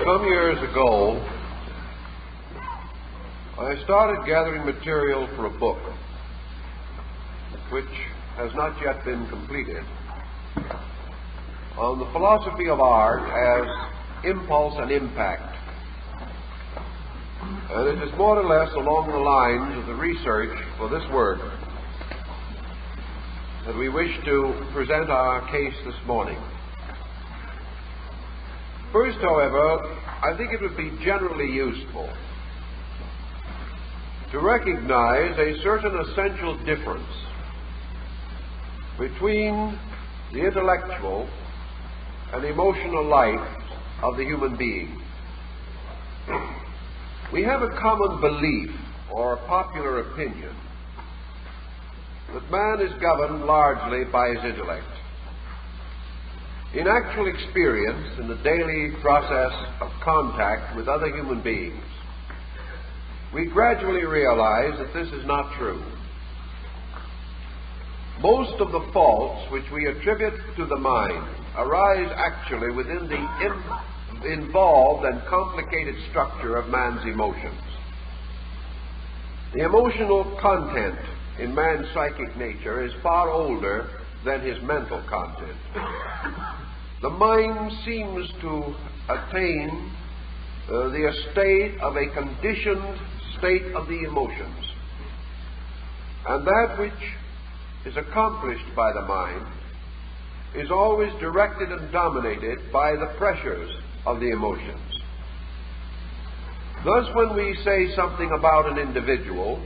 Some years ago, I started gathering material for a book, which has not yet been completed, on the philosophy of art as impulse and impact. And it is more or less along the lines of the research for this work that we wish to present our case this morning. First, however, I think it would be generally useful to recognize a certain essential difference between the intellectual and emotional life of the human being. We have a common belief or a popular opinion that man is governed largely by his intellect. In actual experience, in the daily process of contact with other human beings, we gradually realize that this is not true. Most of the faults which we attribute to the mind arise actually within the involved and complicated structure of man's emotions. The emotional content in man's psychic nature is far older than his mental content. The mind seems to attain the estate of a conditioned state of the emotions, and that which is accomplished by the mind is always directed and dominated by the pressures of the emotions. Thus, when we say something about an individual,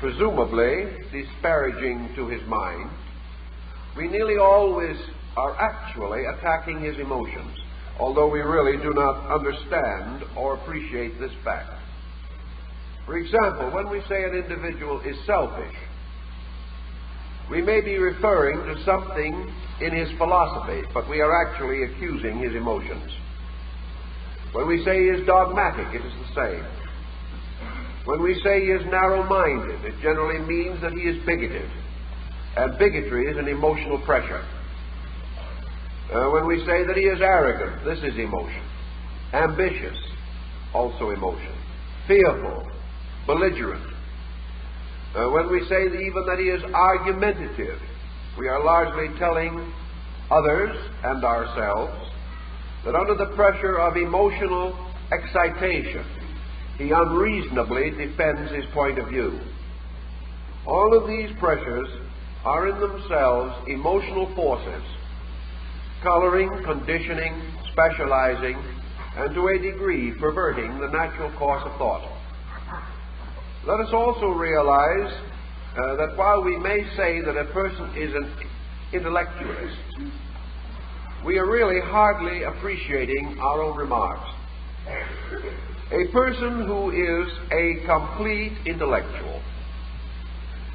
presumably disparaging to his mind, we nearly always are actually attacking his emotions, although we really do not understand or appreciate this fact. For example, when we say an individual is selfish, we may be referring to something in his philosophy, but we are actually accusing his emotions. When we say he is dogmatic, it is the same. When we say he is narrow-minded, it generally means that he is bigoted, and bigotry is an emotional pressure. When we say that he is arrogant, this is emotion. Ambitious, also emotion. Fearful, belligerent. When we say even that he is argumentative, we are largely telling others and ourselves that under the pressure of emotional excitation, he unreasonably defends his point of view. All of these pressures are in themselves emotional forces, coloring, conditioning, specializing, and to a degree perverting the natural course of thought. Let us also realize that while we may say that a person is an intellectualist, we are really hardly appreciating our own remarks. A person who is a complete intellectual,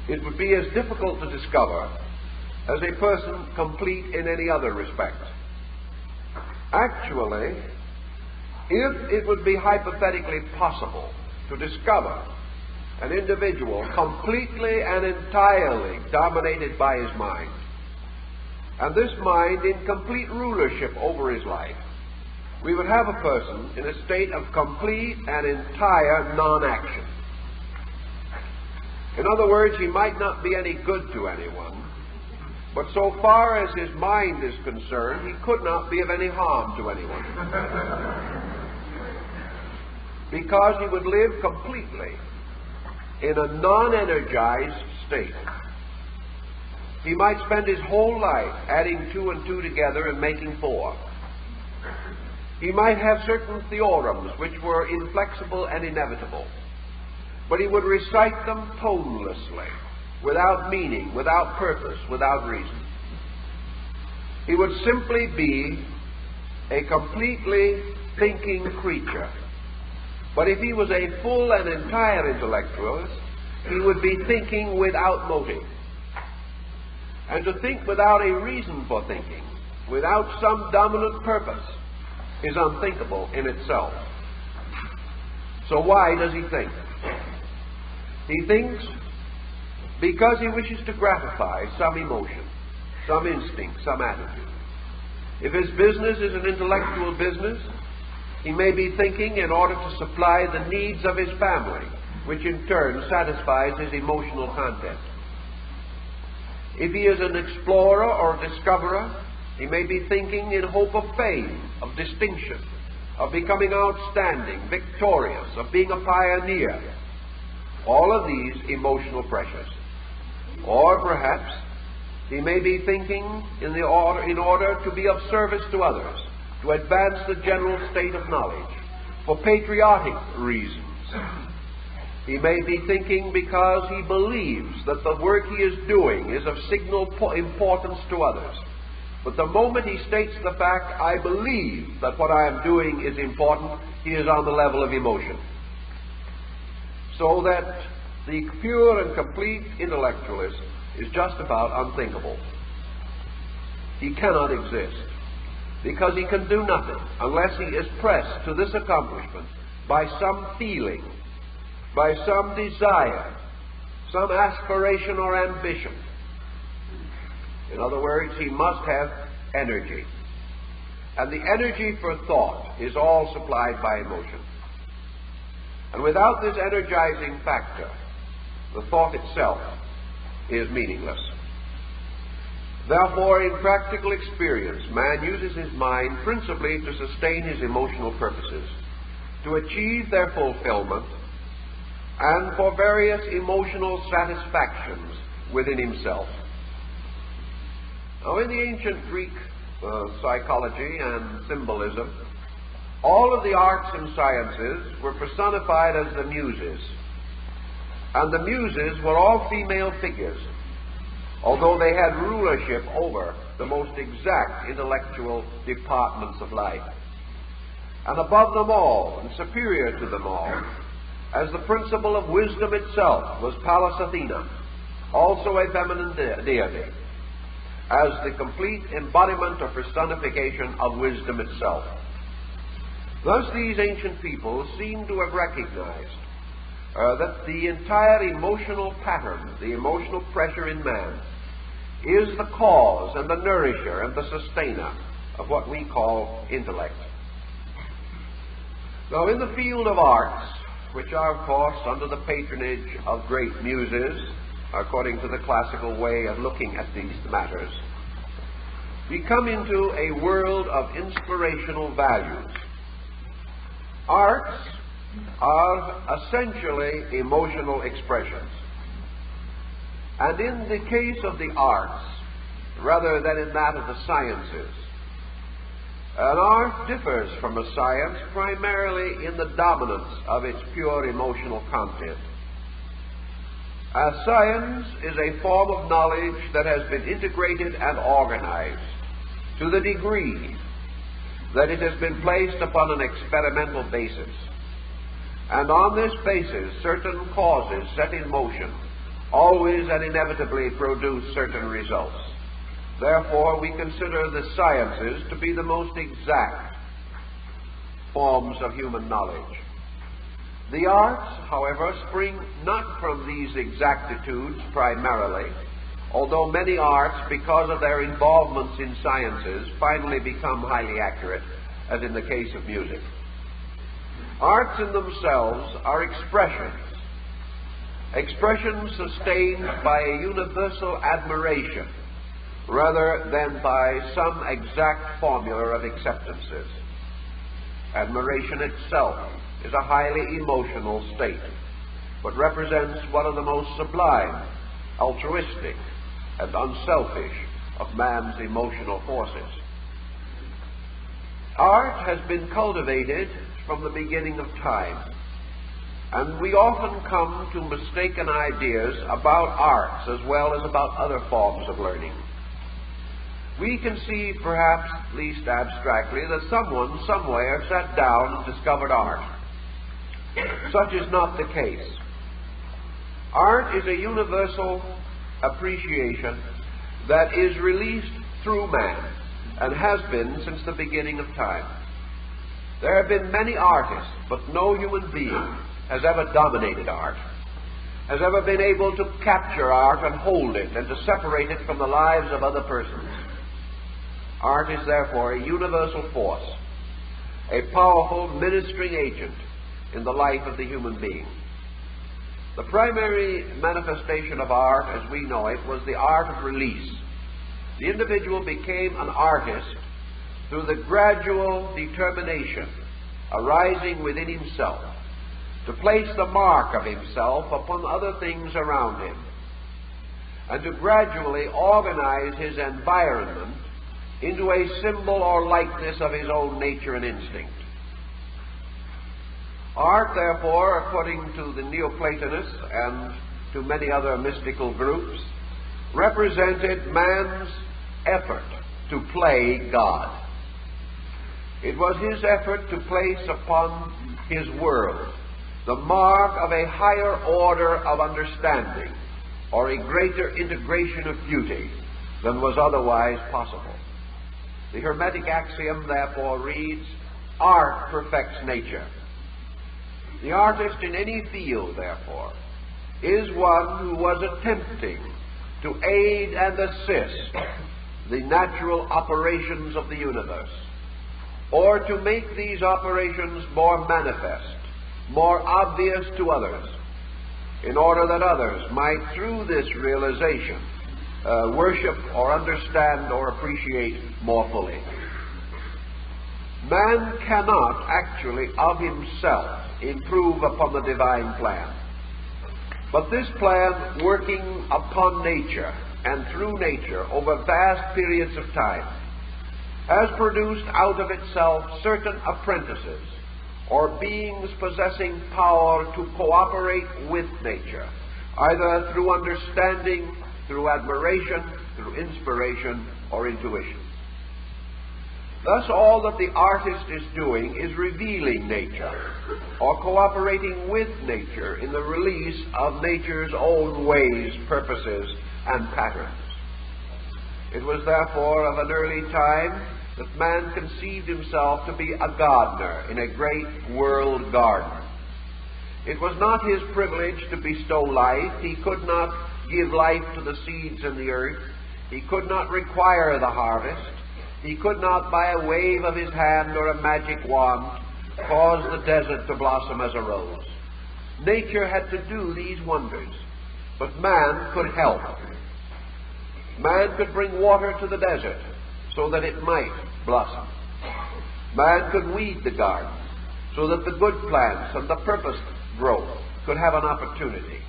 it would be as difficult to discover as a person complete in any other respect. Actually, if it would be hypothetically possible to discover an individual completely and entirely dominated by his mind, and this mind in complete rulership over his life, we would have a person in a state of complete and entire non-action. In other words, he might not be any good to anyone, but so far as his mind is concerned, he could not be of any harm to anyone. Because he would live completely in a non-energized state. He might spend his whole life adding 2 and 2 together and making 4. He might have certain theorems which were inflexible and inevitable, but he would recite them tonelessly, without meaning, without purpose, without reason. He would simply be a completely thinking creature. But if he was a full and entire intellectualist, he would be thinking without motive. And to think without a reason for thinking, without some dominant purpose, is unthinkable in itself. So why does he think? He thinks because he wishes to gratify some emotion, some instinct, some attitude. If his business is an intellectual business, He may be thinking in order to supply the needs of his family, which in turn satisfies his emotional content. If he is an explorer or discoverer, he may be thinking in hope of fame, of distinction, of becoming outstanding, victorious, of being a pioneer. All of these emotional pressures. Or perhaps he may be thinking in order to be of service to others, to advance the general state of knowledge, for patriotic reasons. He may be thinking because he believes that the work he is doing is of signal importance to others. But the moment he states the fact, I believe that what I am doing is important, he is on the level of emotion. So that the pure and complete intellectualist is just about unthinkable. He cannot exist, because he can do nothing unless he is pressed to this accomplishment by some feeling, by some desire, some aspiration or ambition. In other words, he must have energy. And the energy for thought is all supplied by emotion. And without this energizing factor, the thought itself is meaningless. Therefore, in practical experience, man uses his mind principally to sustain his emotional purposes, to achieve their fulfillment, and for various emotional satisfactions within himself. Now, in the ancient Greek psychology and symbolism, all of the arts and sciences were personified as the Muses. And the Muses were all female figures, although they had rulership over the most exact intellectual departments of life. And above them all, and superior to them all, as the principle of wisdom itself, was Pallas Athena, also a feminine deity, as the complete embodiment or personification of wisdom itself. Thus, these ancient people seem to have recognized that the entire emotional pattern, the emotional pressure in man, is the cause and the nourisher and the sustainer of what we call intellect. Now, in the field of arts, which are, of course, under the patronage of great muses, according to the classical way of looking at these matters, we come into a world of inspirational values. Arts are essentially emotional expressions. And in the case of the arts, rather than in that of the sciences, an art differs from a science primarily in the dominance of its pure emotional content. Science is a form of knowledge that has been integrated and organized to the degree that it has been placed upon an experimental basis. And on this basis, certain causes set in motion always and inevitably produce certain results. Therefore, we consider the sciences to be the most exact forms of human knowledge. The arts, however, spring not from these exactitudes primarily, although many arts, because of their involvements in sciences, finally become highly accurate, as in the case of music. Arts in themselves are expressions sustained by a universal admiration rather than by some exact formula of acceptances. Admiration itself is a highly emotional state, but represents one of the most sublime, altruistic, and unselfish of man's emotional forces. Art has been cultivated from the beginning of time, and we often come to mistaken ideas about arts as well as about other forms of learning. We conceive, perhaps at least abstractly, that someone somewhere sat down and discovered art. Such is not the case. Art is a universal appreciation that is released through man and has been since the beginning of time. There have been many artists, but no human being has ever dominated art, has ever been able to capture art and hold it and to separate it from the lives of other persons. Art is therefore a universal force, a powerful ministering agent in the life of the human being. The primary manifestation of art, as we know it, was the art of release. The individual became an artist through the gradual determination arising within himself to place the mark of himself upon other things around him, and to gradually organize his environment into a symbol or likeness of his own nature and instinct. Art, therefore, according to the Neoplatonists and to many other mystical groups, represented man's effort to play God. It was his effort to place upon his world the mark of a higher order of understanding or a greater integration of beauty than was otherwise possible. The Hermetic Axiom, therefore, reads, "Art perfects nature." The artist in any field, therefore, is one who was attempting to aid and assist the natural operations of the universe, or to make these operations more manifest, more obvious to others, in order that others might, through this realization, worship or understand or appreciate more fully. Man cannot actually of himself improve upon the divine plan. But this plan, working upon nature and through nature over vast periods of time, has produced out of itself certain apprentices or beings possessing power to cooperate with nature, either through understanding, through admiration, through inspiration, or intuition. Thus, all that the artist is doing is revealing nature, or cooperating with nature in the release of nature's own ways, purposes, and patterns. It was therefore of an early time that man conceived himself to be a gardener in a great world garden. It was not his privilege to bestow life. He could not give life to the seeds in the earth. He could not require the harvest. He could not, by a wave of his hand or a magic wand, cause the desert to blossom as a rose. Nature had to do these wonders, but man could help. Man could bring water to the desert so that it might blossom. Man could weed the garden so that the good plants and the purposed growth could have an opportunity.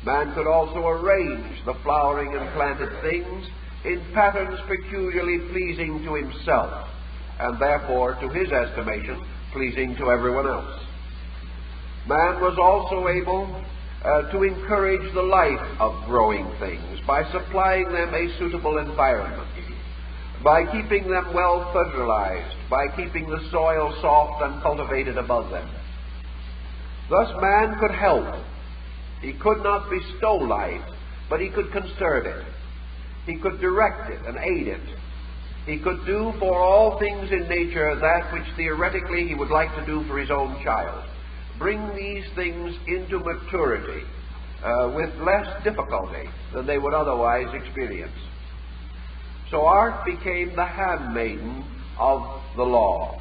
Man could also arrange the flowering and planted things in patterns peculiarly pleasing to himself, and therefore, to his estimation, pleasing to everyone else. Man was also able to encourage the life of growing things by supplying them a suitable environment, by keeping them well fertilized, by keeping the soil soft and cultivated above them. Thus man could help. He could not bestow life, but he could conserve it. He could direct it and aid it. He could do for all things in nature that which theoretically he would like to do for his own child. Bring these things into maturity with less difficulty than they would otherwise experience. So art became the handmaiden of the law.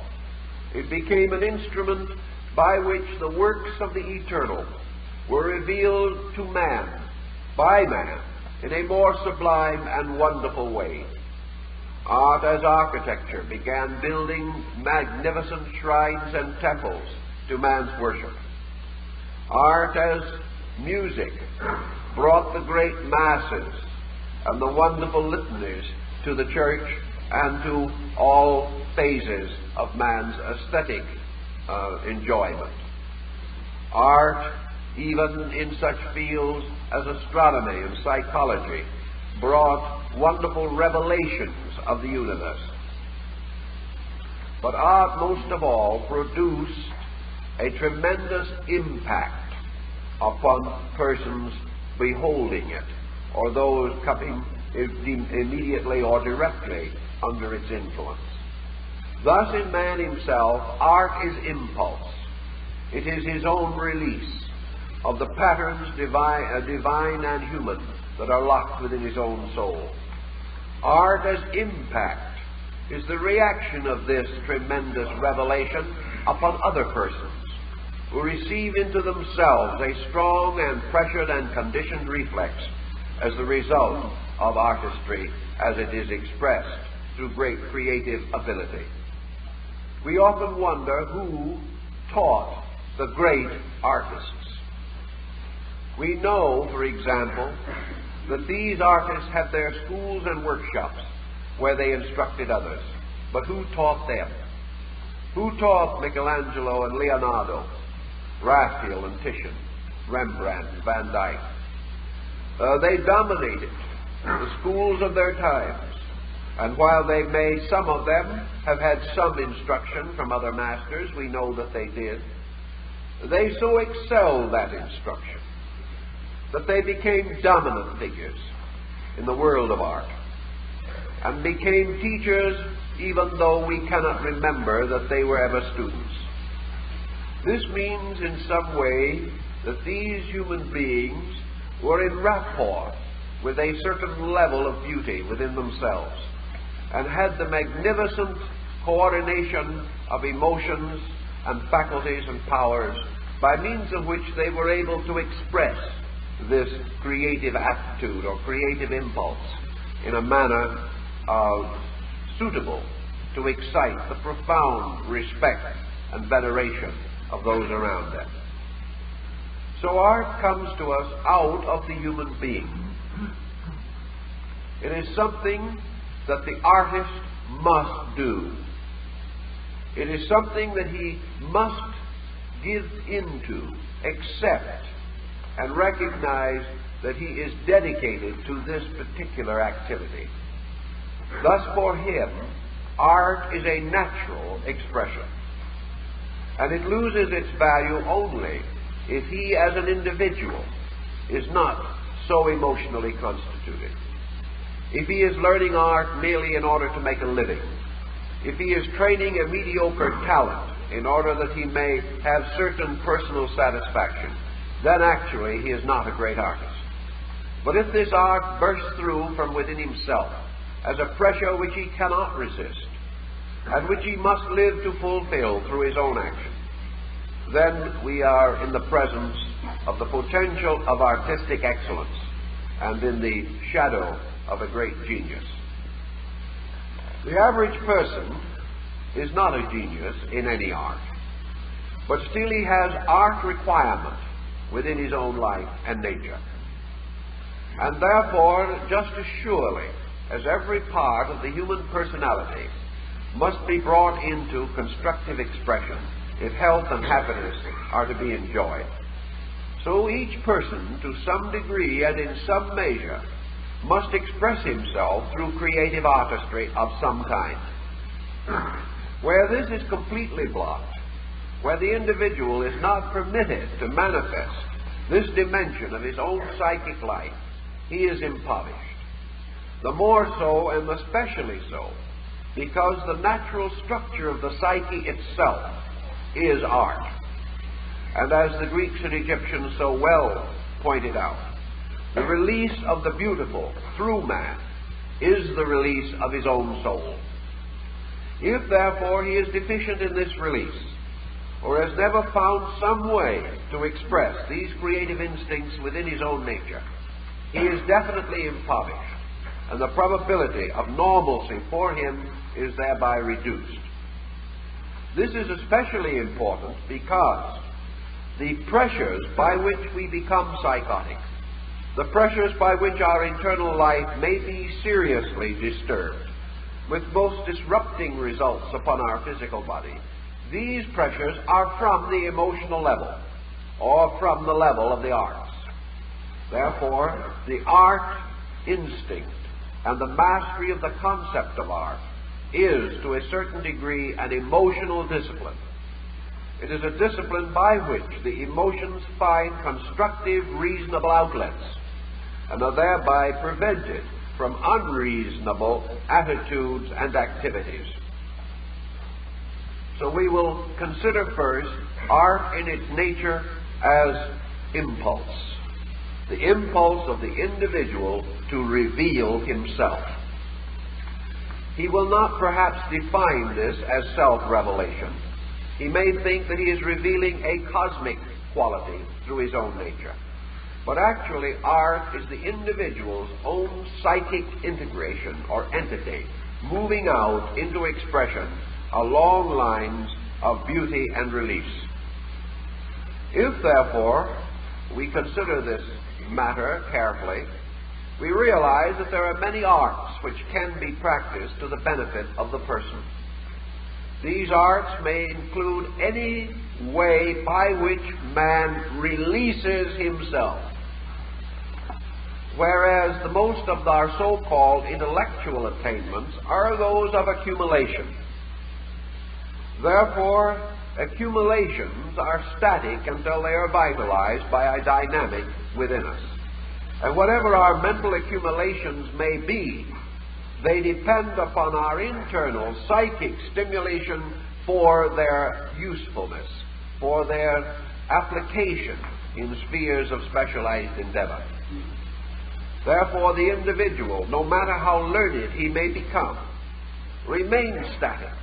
It became an instrument by which the works of the eternal were revealed to man, by man, in a more sublime and wonderful way. Art as architecture began building magnificent shrines and temples to man's worship. Art as music brought the great masses and the wonderful litanies to the church and to all phases of man's aesthetic enjoyment. Art, even in such fields as astronomy and psychology, brought wonderful revelations of the universe. But art, most of all, produced a tremendous impact upon persons beholding it, or those coming immediately or directly under its influence. Thus, in man himself, art is impulse. It is his own release of the patterns divine and human that are locked within his own soul. Art as impact is the reaction of this tremendous revelation upon other persons who receive into themselves a strong and pressured and conditioned reflex as the result of artistry as it is expressed through great creative ability. We often wonder who taught the great artists. We know, for example, that these artists had their schools and workshops where they instructed others. But who taught them? Who taught Michelangelo and Leonardo, Raphael and Titian, Rembrandt and Van Dyck? They dominated the schools of their times. And while they may, some of them, have had some instruction from other masters, we know that they did, they so excelled that instruction that they became dominant figures in the world of art and became teachers even though we cannot remember that they were ever students. This means in some way that these human beings were in rapport with a certain level of beauty within themselves and had the magnificent coordination of emotions and faculties and powers by means of which they were able to express this creative aptitude or creative impulse in a manner suitable to excite the profound respect and veneration of those around them. So art comes to us out of the human being. It is something that the artist must do. It is something that he must give into, accept, and recognize that he is dedicated to this particular activity. Thus, for him, art is a natural expression, and it loses its value only if he, as an individual, is not so emotionally constituted. If he is learning art merely in order to make a living, if he is training a mediocre talent in order that he may have certain personal satisfaction, then actually he is not a great artist. But if this art bursts through from within himself as a pressure which he cannot resist, and which he must live to fulfill through his own action, then we are in the presence of the potential of artistic excellence and in the shadow of a great genius. The average person is not a genius in any art, but still he has art requirement within his own life and nature. And therefore, just as surely as every part of the human personality must be brought into constructive expression if health and happiness are to be enjoyed, so each person, to some degree and in some measure, must express himself through creative artistry of some kind. Where this is completely blocked, where the individual is not permitted to manifest this dimension of his own psychic life, he is impoverished. The more so, and especially so, because the natural structure of the psyche itself is art. And as the Greeks and Egyptians so well pointed out, the release of the beautiful through man is the release of his own soul. If, therefore, he is deficient in this release, or has never found some way to express these creative instincts within his own nature, he is definitely impoverished, and the probability of normalcy for him is thereby reduced. This is especially important because the pressures by which we become psychotic, the pressures by which our internal life may be seriously disturbed, with most disrupting results upon our physical body, these pressures are from the emotional level, or from the level of the arts. Therefore, the art instinct and the mastery of the concept of art is, to a certain degree, an emotional discipline. It is a discipline by which the emotions find constructive, reasonable outlets, and are thereby prevented from unreasonable attitudes and activities. So we will consider first art in its nature as impulse, the impulse of the individual to reveal himself. He will not perhaps define this as self-revelation. He may think that he is revealing a cosmic quality through his own nature. But actually, art is the individual's own psychic integration or entity, moving out into expression along lines of beauty and release. If, therefore, we consider this matter carefully, we realize that there are many arts which can be practiced to the benefit of the person. These arts may include any way by which man releases himself, whereas the most of our so-called intellectual attainments are those of accumulation. Therefore, accumulations are static until they are vitalized by a dynamic within us. And whatever our mental accumulations may be, they depend upon our internal psychic stimulation for their usefulness, for their application in spheres of specialized endeavor. Therefore, the individual, no matter how learned he may become, remains static,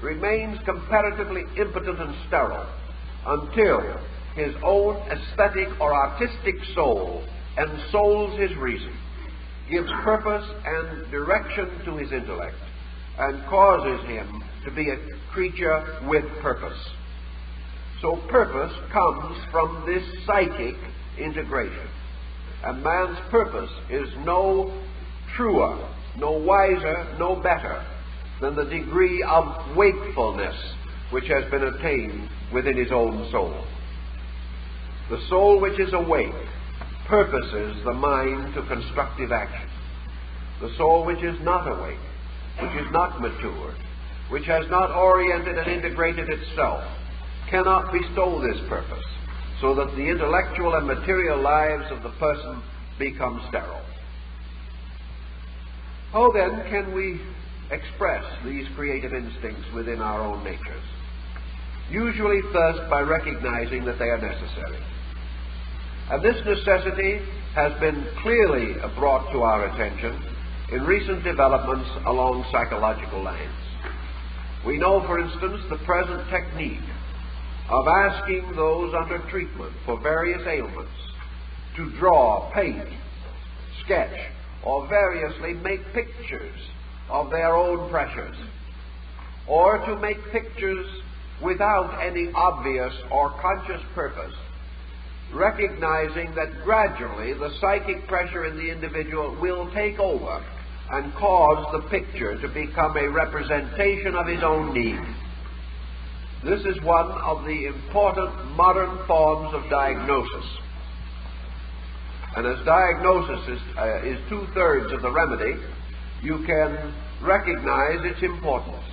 remains comparatively impotent and sterile, until his own aesthetic or artistic soul ensouls his reason, gives purpose and direction to his intellect, and causes him to be a creature with purpose. So purpose comes from this psychic integration. And man's purpose is no truer, no wiser, no better than the degree of wakefulness which has been attained within his own soul. The soul which is awake purposes the mind to constructive action. The soul which is not awake, which is not matured, which has not oriented and integrated itself, cannot bestow this purpose, so that the intellectual and material lives of the person become sterile. How then can we express these creative instincts within our own natures? Usually first by recognizing that they are necessary. And this necessity has been clearly brought to our attention in recent developments along psychological lines. We know, for instance, the present technique of asking those under treatment for various ailments to draw, paint, sketch, or variously make pictures of their own pressures, or to make pictures without any obvious or conscious purpose, recognizing that gradually the psychic pressure in the individual will take over and cause the picture to become a representation of his own need. This is one of the important modern forms of diagnosis. And as diagnosis is two-thirds of the remedy, you can recognize its importance.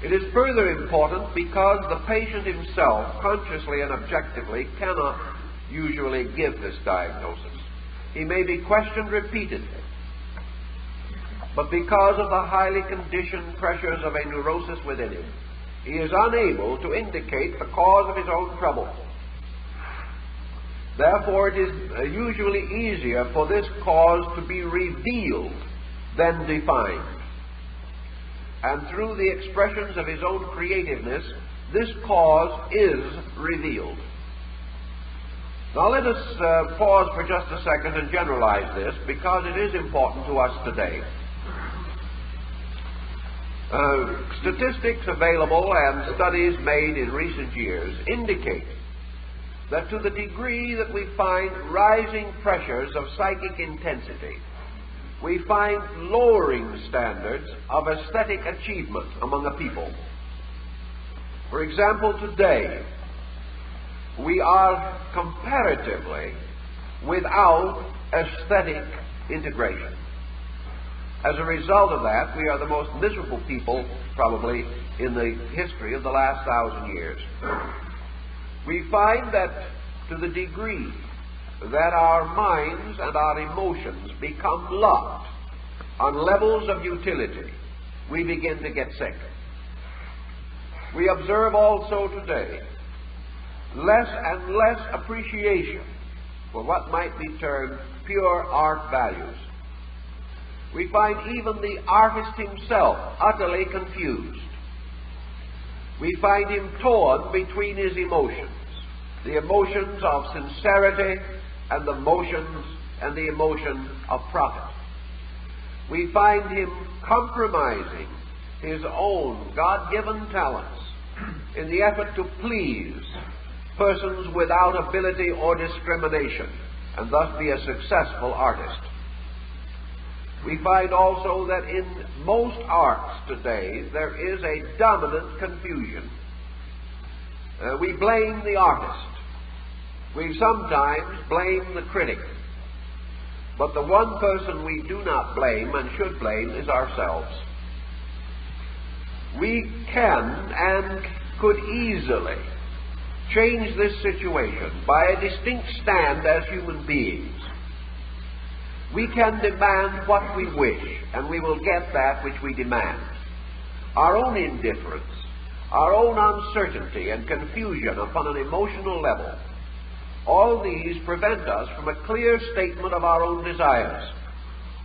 It is further important because the patient himself, consciously and objectively, cannot usually give this diagnosis. He may be questioned repeatedly, but because of the highly conditioned pressures of a neurosis within him, he is unable to indicate the cause of his own trouble. Therefore, it is usually easier for this cause to be revealed than defined. And through the expressions of his own creativeness, this cause is revealed. Now let us pause for just a second and generalize this, because it is important to us today. Statistics available and studies made in recent years indicate that to the degree that we find rising pressures of psychic intensity, we find lowering standards of aesthetic achievement among a people. For example, today, we are comparatively without aesthetic integration. As a result of that, we are the most miserable people, probably, in the history of the last 1,000 years. We find that to the degree that our minds and our emotions become locked on levels of utility, we begin to get sick. We observe also today less and less appreciation for what might be termed pure art values. We find even the artist himself utterly confused. We find him torn between his emotions, the emotions of sincerity and the emotion of profit. We find him compromising his own God-given talents in the effort to please persons without ability or discrimination, and thus be a successful artist. We find also that in most arts today there is a dominant confusion. We blame the artist. We sometimes blame the critic. But the one person we do not blame and should blame is ourselves. We can and could easily change this situation by a distinct stand as human beings. We can demand what we wish, and we will get that which we demand. Our own indifference, our own uncertainty and confusion upon an emotional level, all these prevent us from a clear statement of our own desires,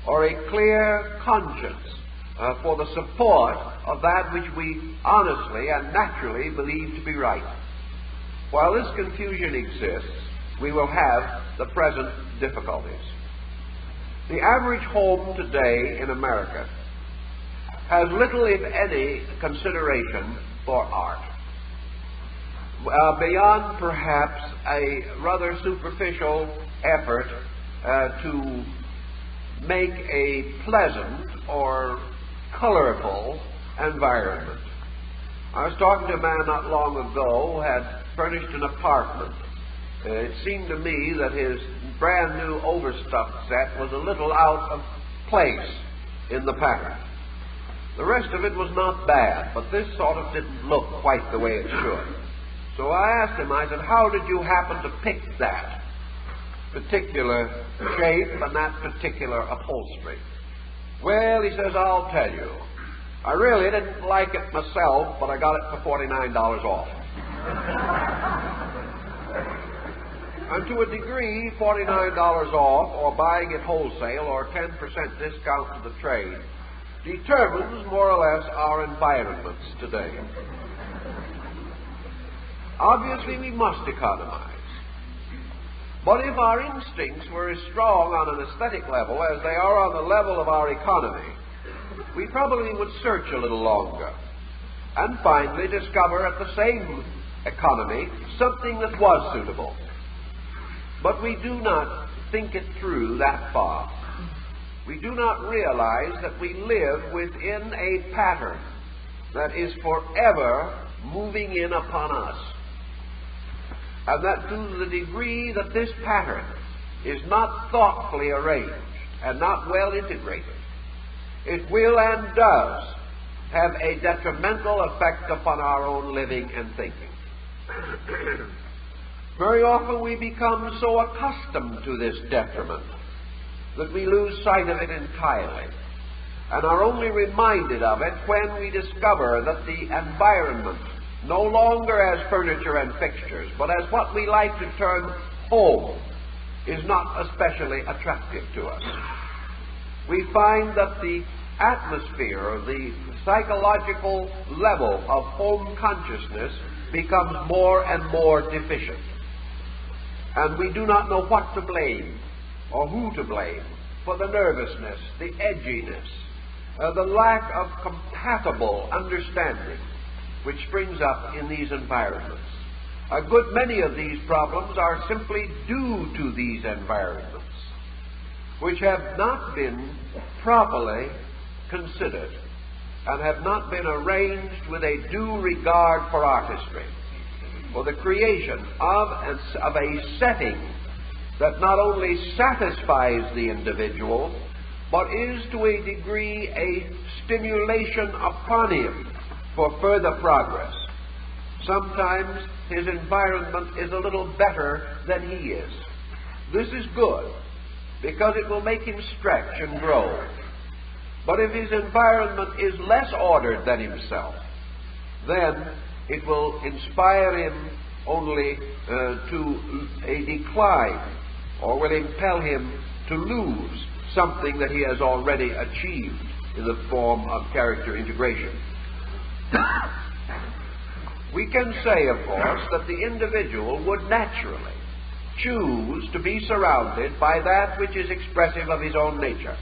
or a clear conscience for the support of that which we honestly and naturally believe to be right. While this confusion exists, we will have the present difficulties. The average home today in America has little, if any, consideration for art. Beyond perhaps a rather superficial effort to make a pleasant or colorful environment. I was talking to a man not long ago who had furnished an apartment. It seemed to me that his brand new overstuffed set was a little out of place in the pattern. The rest of it was not bad, but this sort of didn't look quite the way it should. So I asked him, I said, how did you happen to pick that particular shape and that particular upholstery? Well, he says, I'll tell you. I really didn't like it myself, but I got it for $49 off. And to a degree, $49 off, or buying it wholesale, or 10% discount to the trade, determines more or less our environments today. Obviously, we must economize. But if our instincts were as strong on an aesthetic level as they are on the level of our economy, we probably would search a little longer and finally discover at the same economy something that was suitable. But we do not think it through that far. We do not realize that we live within a pattern that is forever moving in upon us. And that to the degree that this pattern is not thoughtfully arranged and not well integrated, it will and does have a detrimental effect upon our own living and thinking. Very often we become so accustomed to this detriment that we lose sight of it entirely and are only reminded of it when we discover that the environment, no longer as furniture and fixtures, but as what we like to term home, is not especially attractive to us. We find that the atmosphere, or the psychological level of home consciousness, becomes more and more deficient. And we do not know what to blame, or who to blame, for the nervousness, the edginess, the lack of compatible understanding which springs up in these environments. A good many of these problems are simply due to these environments, which have not been properly considered and have not been arranged with a due regard for artistry, for the creation of a setting that not only satisfies the individual, but is to a degree a stimulation upon him for further progress. Sometimes his environment is a little better than he is. This is good, because it will make him stretch and grow. But if his environment is less ordered than himself, then it will inspire him only to a decline, or will impel him to lose something that he has already achieved in the form of character integration. We can say, of course, that the individual would naturally choose to be surrounded by that which is expressive of his own nature.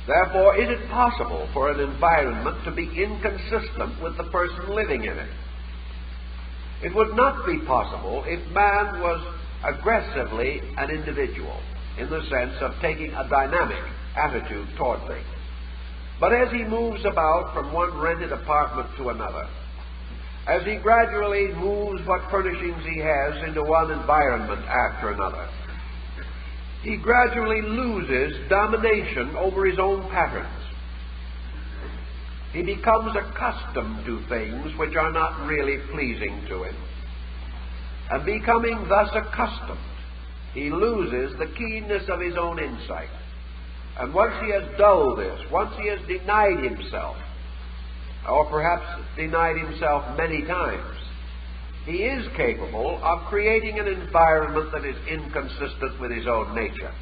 Therefore, is it possible for an environment to be inconsistent with the person living in it? It would not be possible if man was aggressively an individual, in the sense of taking a dynamic attitude toward things. But as he moves about from one rented apartment to another, as he gradually moves what furnishings he has into one environment after another, he gradually loses domination over his own patterns. He becomes accustomed to things which are not really pleasing to him. And becoming thus accustomed, he loses the keenness of his own insight. And once he has dulled this, once he has denied himself, or perhaps denied himself many times, he is capable of creating an environment that is inconsistent with his own nature.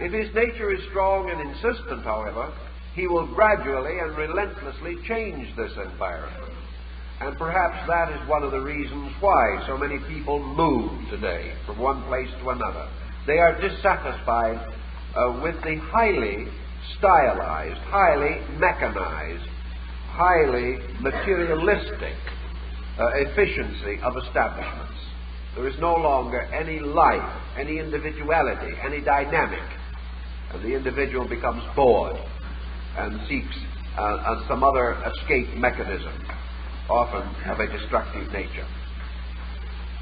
If his nature is strong and insistent, however, he will gradually and relentlessly change this environment. And perhaps that is one of the reasons why so many people move today from one place to another. They are dissatisfied with the highly stylized, highly mechanized, highly materialistic efficiency of establishments. There is no longer any life, any individuality, any dynamic. And the individual becomes bored and seeks some other escape mechanism, often of a destructive nature.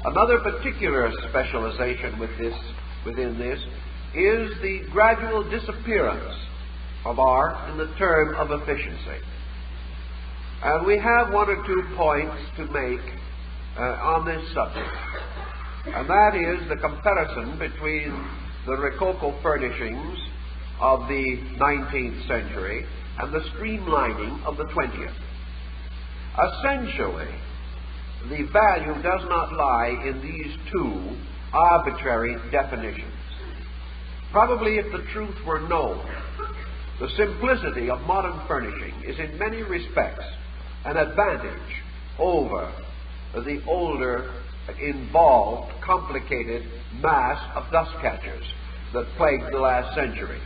Another particular specialization within this is the gradual disappearance of art in the term of efficiency. And we have one or two points to make on this subject. And that is the comparison between the Rococo furnishings of the 19th century and the streamlining of the 20th. Essentially, the value does not lie in these two arbitrary definitions. Probably if the truth were known, the simplicity of modern furnishing is in many respects an advantage over the older, involved, complicated mass of dust catchers that plagued the last century.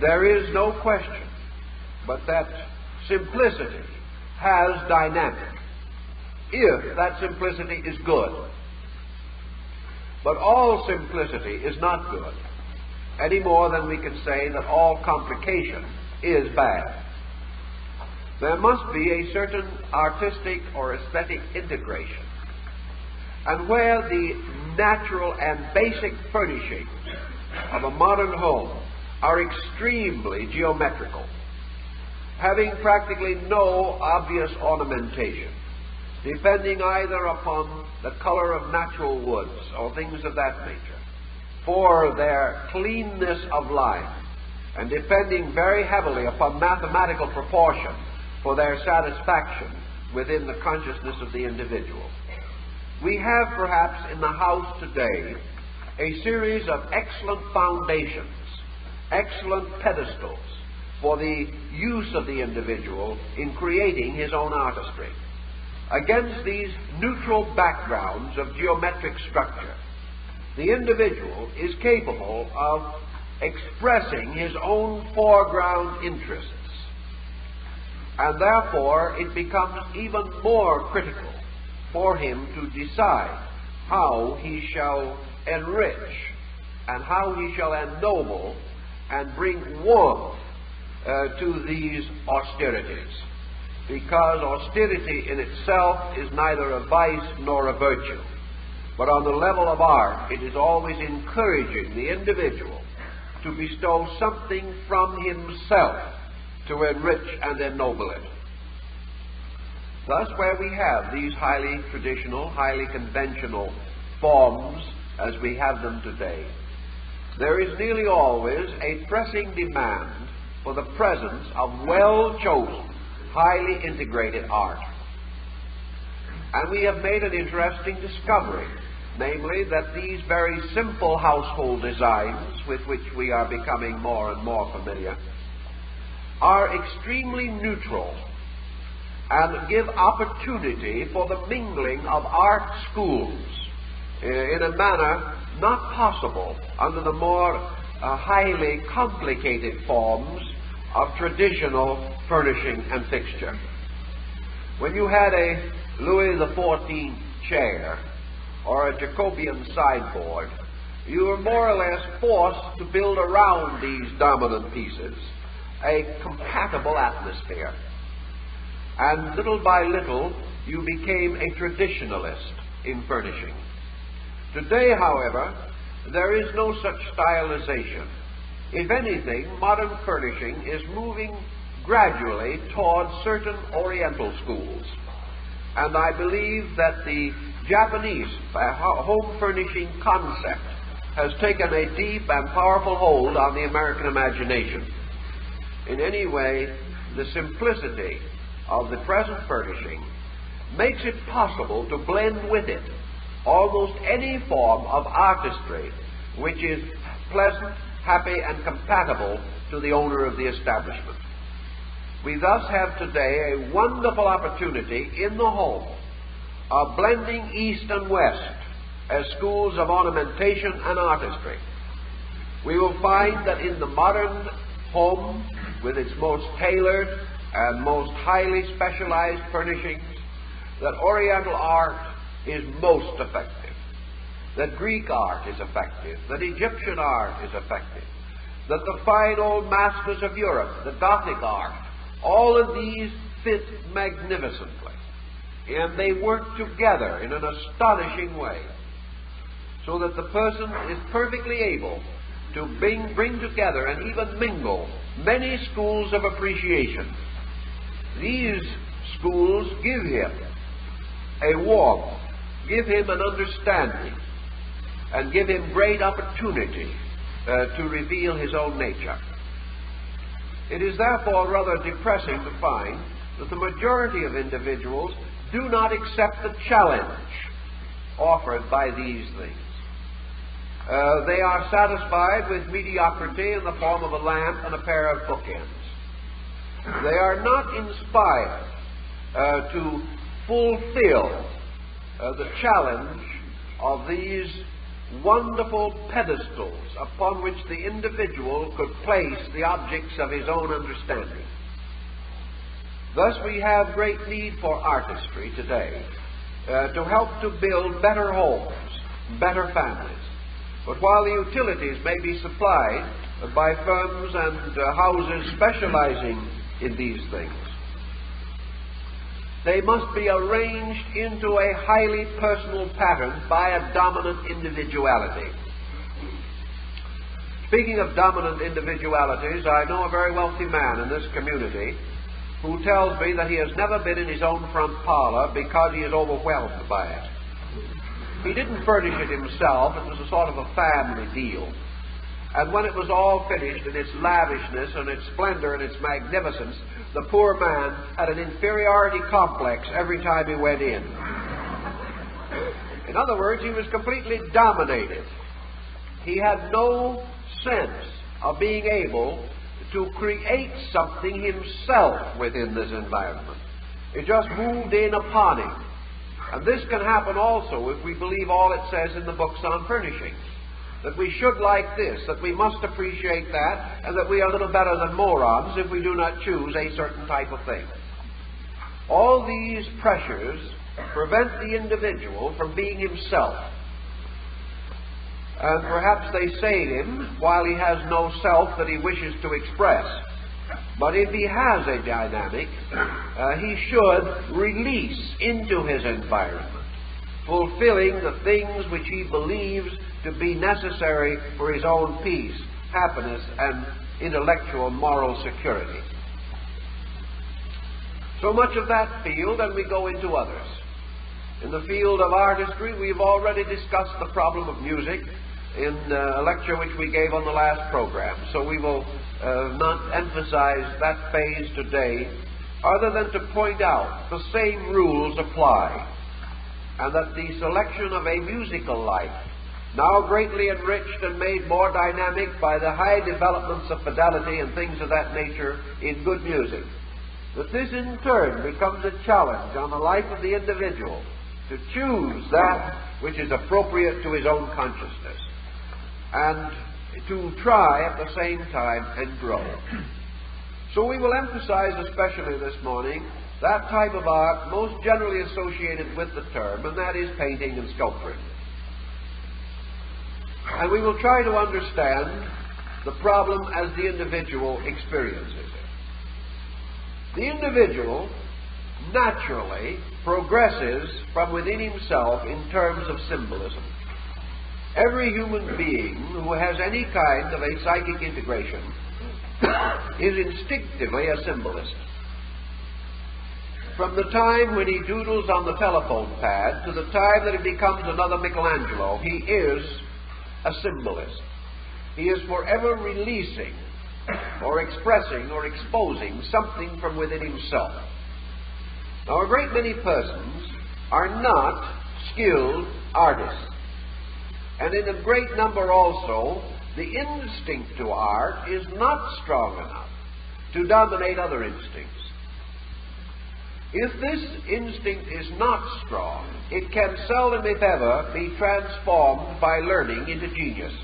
There is no question but that simplicity has dynamic, if that simplicity is good. But all simplicity is not good, any more than we can say that all complication is bad. There must be a certain artistic or aesthetic integration. And where the natural and basic furnishings of a modern home are extremely geometrical, having practically no obvious ornamentation, depending either upon the color of natural woods or things of that nature, for their cleanness of line, and depending very heavily upon mathematical proportion for their satisfaction within the consciousness of the individual. We have perhaps in the house today a series of excellent foundations, excellent pedestals for the use of the individual in creating his own artistry. Against these neutral backgrounds of geometric structure, the individual is capable of expressing his own foreground interests. And therefore, it becomes even more critical for him to decide how he shall enrich and how he shall ennoble and bring warmth to these austerities. Because austerity in itself is neither a vice nor a virtue. But on the level of art, it is always encouraging the individual to bestow something from himself to enrich and ennoble it. Thus, where we have these highly traditional, highly conventional forms as we have them today, there is nearly always a pressing demand for the presence of well-chosen, highly integrated art. And we have made an interesting discovery namely that these very simple household designs with which we are becoming more and more familiar are extremely neutral and give opportunity for the mingling of art schools in a manner not possible under the more highly complicated forms of traditional furnishing and fixture. When you had a Louis XIV chair or a Jacobean sideboard, you were more or less forced to build around these dominant pieces a compatible atmosphere. And little by little, you became a traditionalist in furnishing. Today, however, there is no such stylization. If anything, modern furnishing is moving gradually towards certain Oriental schools. And I believe that the Japanese home furnishing concept has taken a deep and powerful hold on the American imagination. In any way, the simplicity of the present furnishing makes it possible to blend with it almost any form of artistry which is pleasant, happy, and compatible to the owner of the establishment. We thus have today a wonderful opportunity in the home of blending East and West as schools of ornamentation and artistry. We will find that in the modern home, with its most tailored and most highly specialized furnishings, that Oriental art is most effective, that Greek art is effective, that Egyptian art is effective, that the fine old masters of Europe, the Gothic art, all of these fit magnificently, and they work together in an astonishing way, so that the person is perfectly able to bring together and even mingle many schools of appreciation. These schools give him a warmth, give him an understanding, and give him great opportunity to reveal his own nature. It is therefore rather depressing to find that the majority of individuals do not accept the challenge offered by these things. They are satisfied with mediocrity in the form of a lamp and a pair of bookends. They are not inspired to fulfill the challenge of these wonderful pedestals upon which the individual could place the objects of his own understanding. Thus we have great need for artistry today to help to build better homes, better families. But while the utilities may be supplied by firms and houses specializing in these things, they must be arranged into a highly personal pattern by a dominant individuality. Speaking of dominant individualities, I know a very wealthy man in this community who tells me that he has never been in his own front parlor because he is overwhelmed by it. He didn't furnish it himself. It was a sort of a family deal. And when it was all finished in its lavishness and its splendor and its magnificence, the poor man had an inferiority complex every time he went in. In other words, he was completely dominated. He had no sense of being able to create something himself within this environment. It just moved in upon him. And this can happen also if we believe all it says in the books on furnishings. That we should like this, that we must appreciate that, and that we are little better than morons if we do not choose a certain type of thing. All these pressures prevent the individual from being himself. And perhaps they save him while he has no self that he wishes to express. But if he has a dynamic, he should release into his environment, fulfilling the things which he believes to be necessary for his own peace, happiness, and intellectual moral security. So much of that field, and we go into others. In the field of artistry, we've already discussed the problem of music in a lecture which we gave on the last program, so we will not emphasize that phase today, other than to point out the same rules apply. and that the selection of a musical life, now greatly enriched and made more dynamic by the high developments of fidelity and things of that nature in good music, that this in turn becomes a challenge on the life of the individual to choose that which is appropriate to his own consciousness, and to try at the same time and grow. So we will emphasize especially this morning that type of art most generally associated with the term, and that is painting and sculpturing. And we will try to understand the problem as the individual experiences it. The individual naturally progresses from within himself in terms of symbolism. Every human being who has any kind of a psychic integration is instinctively a symbolist. From the time when he doodles on the telephone pad to the time that he becomes another Michelangelo, he is a symbolist. He is forever releasing or expressing or exposing something from within himself. Now, a great many persons are not skilled artists. And in a great number also, the instinct to art is not strong enough to dominate other instincts. If this instinct is not strong, it can seldom, if ever, be transformed by learning into genius.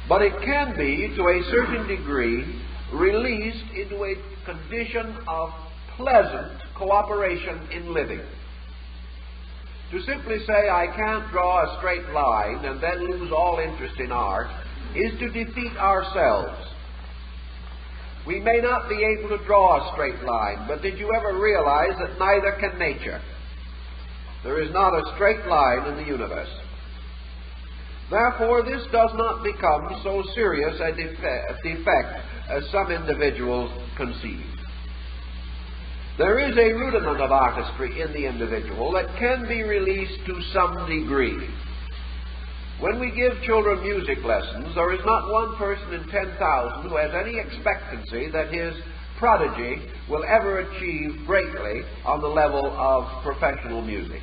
But it can be, to a certain degree, released into a condition of pleasant cooperation in living. To simply say, I can't draw a straight line and then lose all interest in art, is to defeat ourselves. We may not be able to draw a straight line, but did you ever realize that neither can nature? There is not a straight line in the universe. Therefore, this does not become so serious a defect as some individuals conceive. There is a rudiment of artistry in the individual that can be released to some degree. When we give children music lessons, there is not one person in 10,000 who has any expectancy that his prodigy will ever achieve greatly on the level of professional music.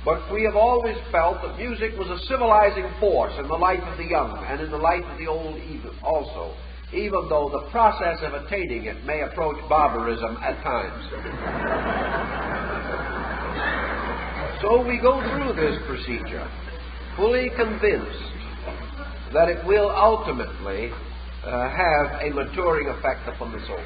But we have always felt that music was a civilizing force in the life of the young and in the life of the old also, even though the process of attaining it may approach barbarism at times. So we go through this procedure, fully convinced that it will ultimately have a maturing effect upon the soul.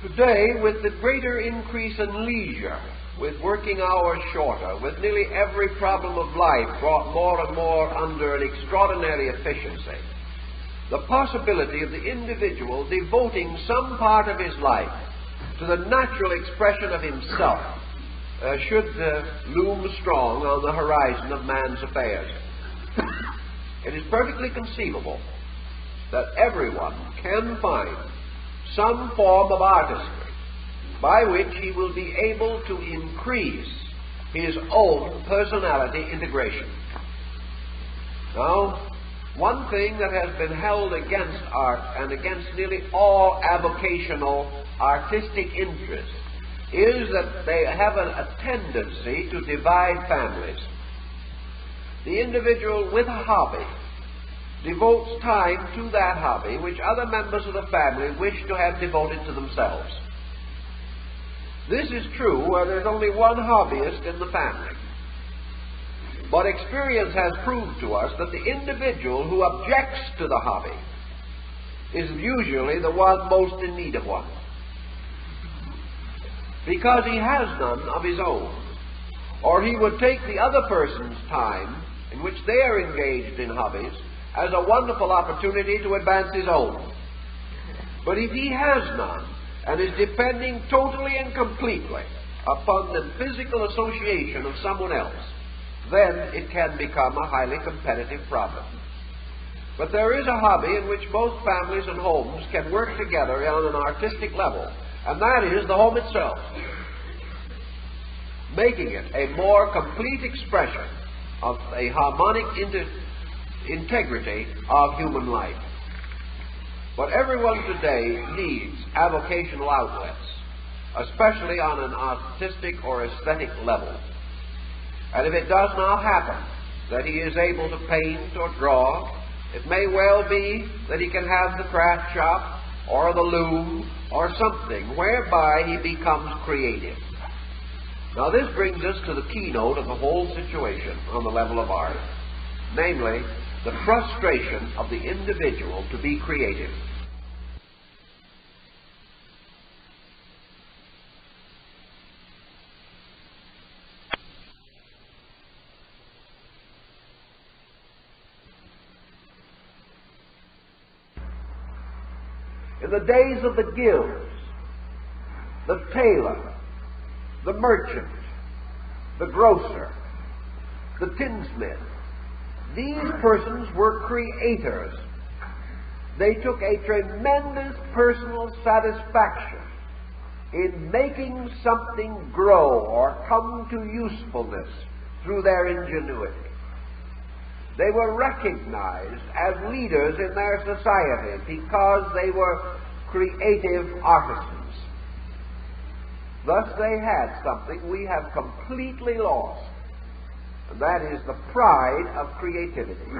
Today, with the greater increase in leisure, with working hours shorter, with nearly every problem of life brought more and more under an extraordinary efficiency, the possibility of the individual devoting some part of his life to the natural expression of himself should loom strong on the horizon of man's affairs. It is perfectly conceivable that everyone can find some form of artistry by which he will be able to increase his own personality integration. Now, one thing that has been held against art and against nearly all avocational artistic interests is that they have a tendency to divide families. The individual with a hobby devotes time to that hobby which other members of the family wish to have devoted to themselves. This is true where there's only one hobbyist in the family. But experience has proved to us that the individual who objects to the hobby is usually the one most in need of one, because he has none of his own, or he would take the other person's time in which they are engaged in hobbies as a wonderful opportunity to advance his own. But if he has none and is depending totally and completely upon the physical association of someone else, then it can become a highly competitive problem. But there is a hobby in which both families and homes can work together on an artistic level, and that is the home itself, making it a more complete expression of a harmonic integrity of human life. But everyone today needs avocational outlets. especially on an artistic or aesthetic level. And if it does not happen that he is able to paint or draw, it may well be that he can have the craft shop or the loom or something whereby he becomes creative. Now this brings us to the keynote of the whole situation on the level of art, namely the frustration of the individual to be creative. In the days of the guilds, the tailor, the merchant, the grocer, the tinsmith, these persons were creators. They took a tremendous personal satisfaction in making something grow or come to usefulness through their ingenuity. They were recognized as leaders in their society because they were creative artisans. Thus they had something we have completely lost, and that is the pride of creativity.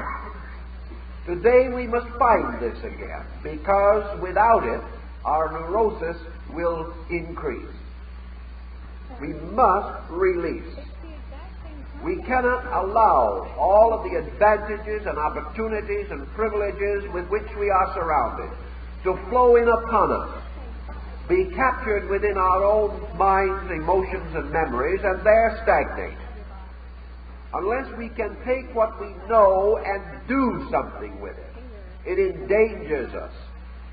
Today we must find this again, because without it, our neurosis will increase. We must release. We cannot allow all of the advantages and opportunities and privileges with which we are surrounded to flow in upon us, be captured within our own minds, emotions, and memories, and there stagnate. Unless we can take what we know and do something with it, it endangers us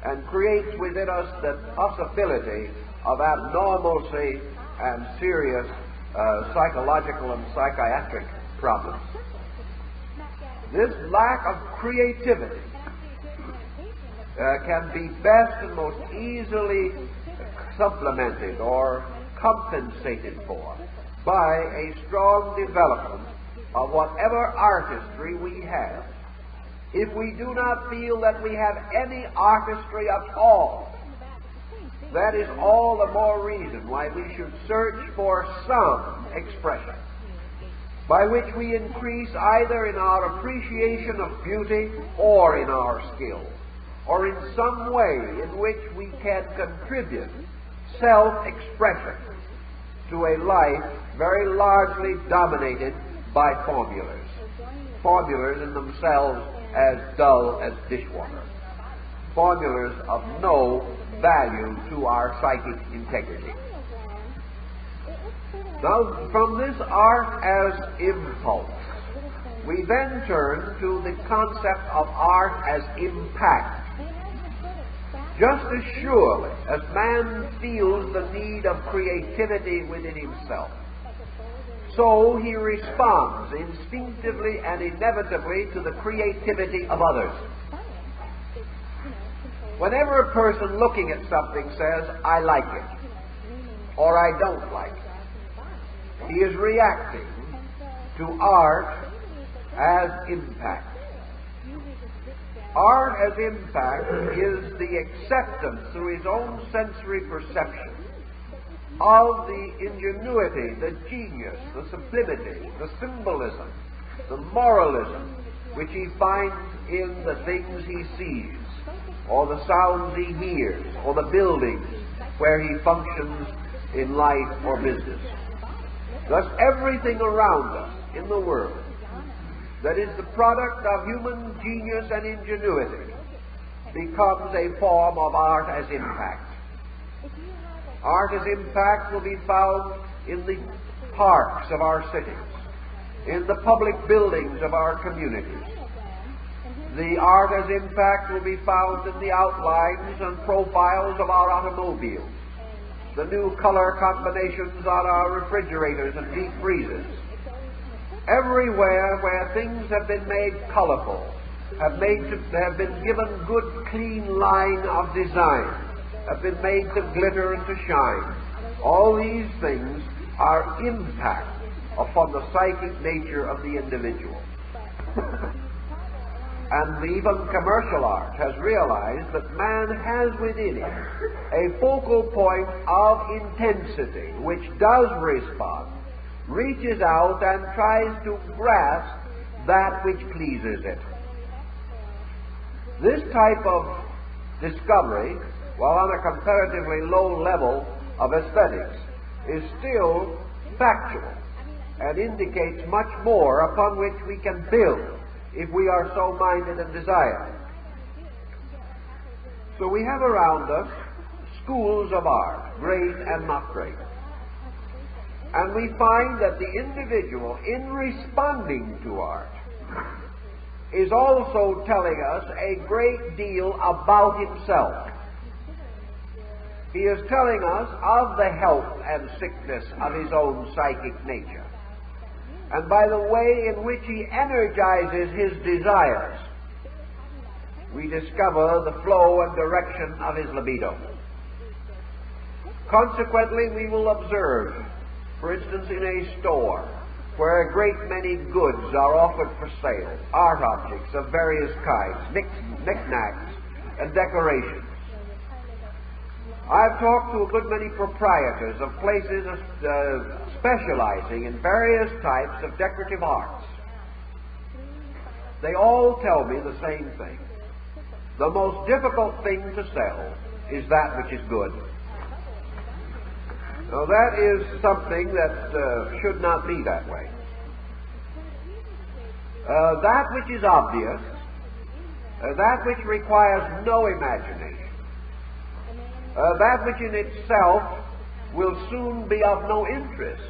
and creates within us the possibility of abnormalcy and serious psychological and psychiatric problems. This lack of creativity can be best and most easily supplemented or compensated for by a strong development of whatever artistry we have. If we do not feel that we have any artistry at all, that is all the more reason why we should search for some expression by which we increase either in our appreciation of beauty or in our skill, or in some way in which we can contribute self-expression to a life very largely dominated by formulas. Formulas in themselves as dull as dishwater. Formulas of no value to our psychic integrity. Now, from this art as impulse, we then turn to the concept of art as impact. Just as surely as man feels the need of creativity within himself, so he responds instinctively and inevitably to the creativity of others. Whenever a person looking at something says, "I like it," or "I don't like it," he is reacting to art as impact. Art as impact is the acceptance through his own sensory perception of the ingenuity, the genius, the sublimity, the symbolism, the moralism which he finds in the things he sees, or the sounds he hears, or the buildings where he functions in life or business. Thus everything around us in the world that is the product of human genius and ingenuity becomes a form of art as impact. Art as impact will be found in the parks of our cities, in the public buildings of our communities. The art as impact will be found in the outlines and profiles of our automobiles, the new color combinations on our refrigerators and deep freezers. Everywhere where things have been made colorful, have been given good, clean line of design, have been made to glitter and to shine. All these things are impact upon the psychic nature of the individual. and even commercial art has realized that man has within him a focal point of intensity which does respond, reaches out and tries to grasp that which pleases it. This type of discovery, while on a comparatively low level of aesthetics, is still factual and indicates much more upon which we can build if we are so minded and desire. So we have around us schools of art, great and not great. And we find that the individual, in responding to art, is also telling us a great deal about himself. He is telling us of the health and sickness of his own psychic nature, and by the way in which he energizes his desires, we discover the flow and direction of his libido. Consequently, we will observe, for instance, in a store where a great many goods are offered for sale, art objects of various kinds, knickknacks and decorations. I've talked to a good many proprietors of places specializing in various types of decorative arts. They all tell me the same thing. The most difficult thing to sell is that which is good. Now that is something that should not be that way. That which is obvious, that which requires no imagination, that which in itself will soon be of no interest,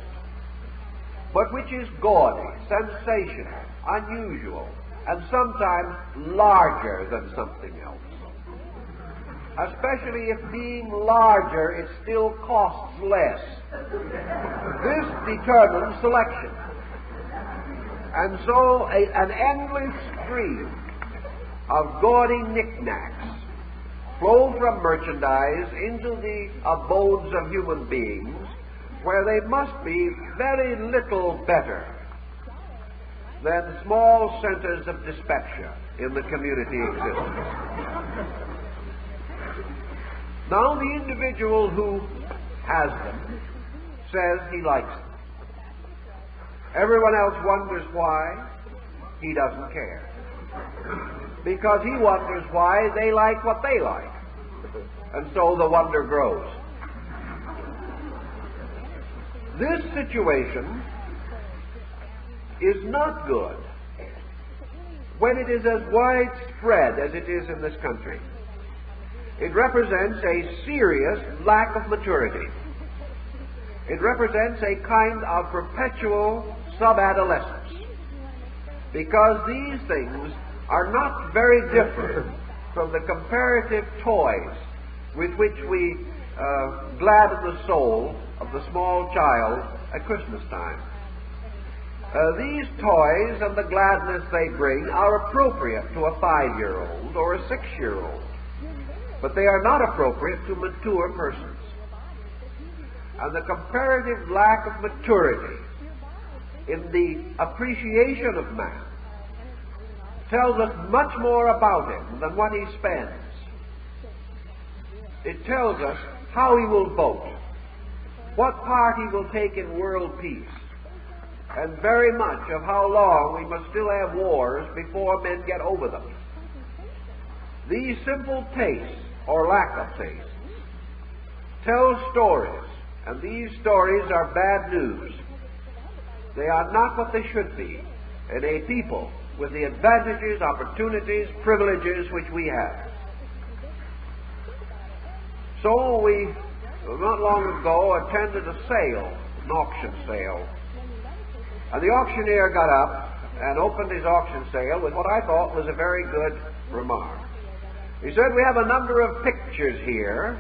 but which is gaudy, sensational, unusual, and sometimes larger than something else. Especially if being larger, it still costs less. This determines selection. And so an endless stream of gaudy knickknacks flow from merchandise into the abodes of human beings, where they must be very little better than small centers of dyspepsia in the community existence. Now the individual who has them says he likes them. Everyone else wonders why. He doesn't care. Because he wonders why they like what they like. And so the wonder grows. This situation is not good when it is as widespread as it is in this country. It represents a serious lack of maturity. It represents a kind of perpetual sub-adolescence, because these things are not very different from the comparative toys with which we gladden the soul of the small child at Christmas time. These toys and the gladness they bring are appropriate to a 5-year-old or a 6-year-old, but they are not appropriate to mature persons. And the comparative lack of maturity in the appreciation of man tells us much more about him than what he spends. It tells us how he will vote, what part he will take in world peace, and very much of how long we must still have wars before men get over them. These simple tastes, or lack of tastes, tell stories, and these stories are bad news. They are not what they should be in a people with the advantages, opportunities, privileges which we have. So we, not long ago, attended a sale, an auction sale. And the auctioneer got up and opened his auction sale with what I thought was a very good remark. He said, "We have a number of pictures here.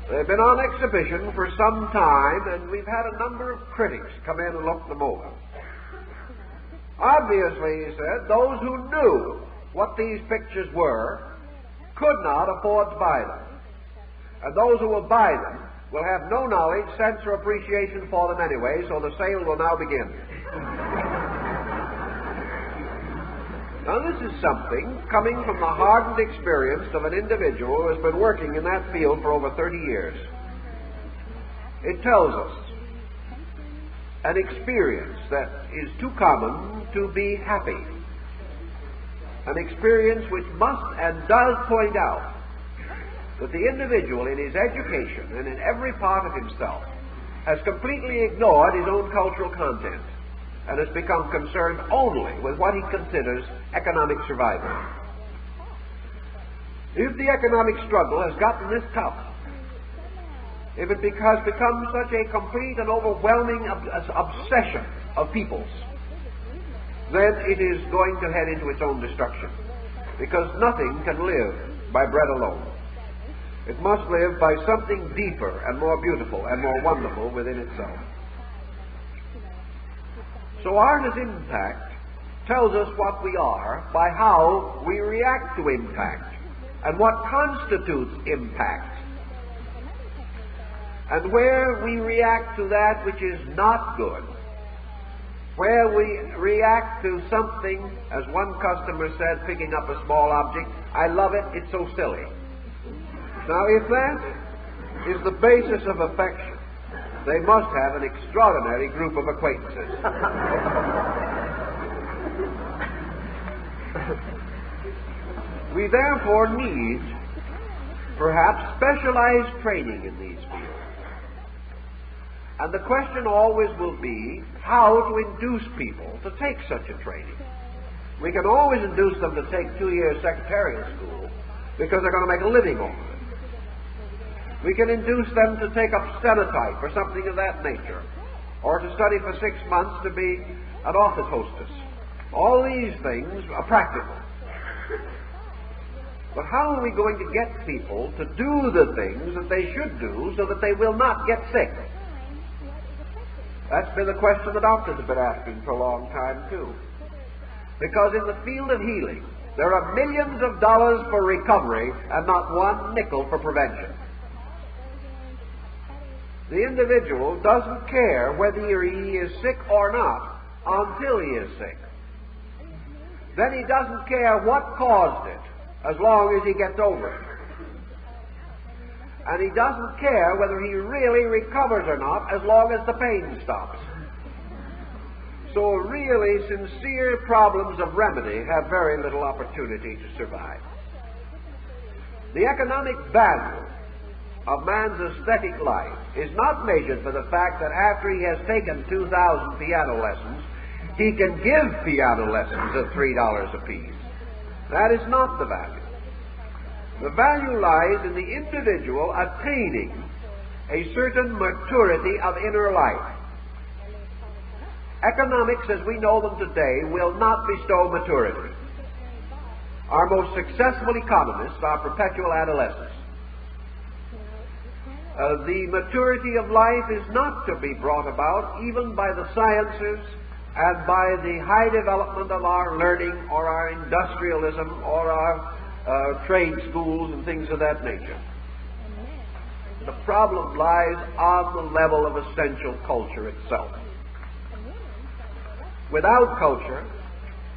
They've been on exhibition for some time, and we've had a number of critics come in and look them over. Obviously," he said, "those who knew what these pictures were could not afford to buy them. And those who will buy them will have no knowledge, sense, or appreciation for them anyway, so the sale will now begin." Now, this is something coming from the hardened experience of an individual who has been working in that field for over 30 years. It tells us an experience that is too common to be happy. An experience which must and does point out that the individual in his education and in every part of himself has completely ignored his own cultural content and has become concerned only with what he considers economic survival. If the economic struggle has gotten this tough, if it has become such a complete and overwhelming obsession of peoples, then it is going to head into its own destruction, because nothing can live by bread alone. It must live by something deeper and more beautiful and more wonderful within itself. So art as impact tells us what we are by how we react to impact and what constitutes impact. And where we react to that which is not good, where we react to something, as one customer said, picking up a small object, "I love it, it's so silly." Now, if that is the basis of affection, they must have an extraordinary group of acquaintances. We therefore need, perhaps, specialized training in these fields. And the question always will be how to induce people to take such a training. We can always induce them to take 2 years secretarial school because they're going to make a living over it. We can induce them to take up stenotype or something of that nature, or to study for 6 months to be an office hostess. All these things are practical. But how are we going to get people to do the things that they should do so that they will not get sick? That's been the question the doctors have been asking for a long time, too. Because in the field of healing, there are millions of dollars for recovery and not one nickel for prevention. The individual doesn't care whether he is sick or not until he is sick. Then he doesn't care what caused it, as long as he gets over it. And he doesn't care whether he really recovers or not, as long as the pain stops. So really sincere problems of remedy have very little opportunity to survive. The economic value of man's aesthetic life is not measured by the fact that after he has taken 2,000 piano lessons, he can give piano lessons at $3 apiece. That is not the value. The value lies in the individual attaining a certain maturity of inner life. Economics, as we know them today, will not bestow maturity. Our most successful economists are perpetual adolescents. The maturity of life is not to be brought about even by the sciences and by the high development of our learning or our industrialism or our trade schools and things of that nature. The problem lies on the level of essential culture itself. Without culture,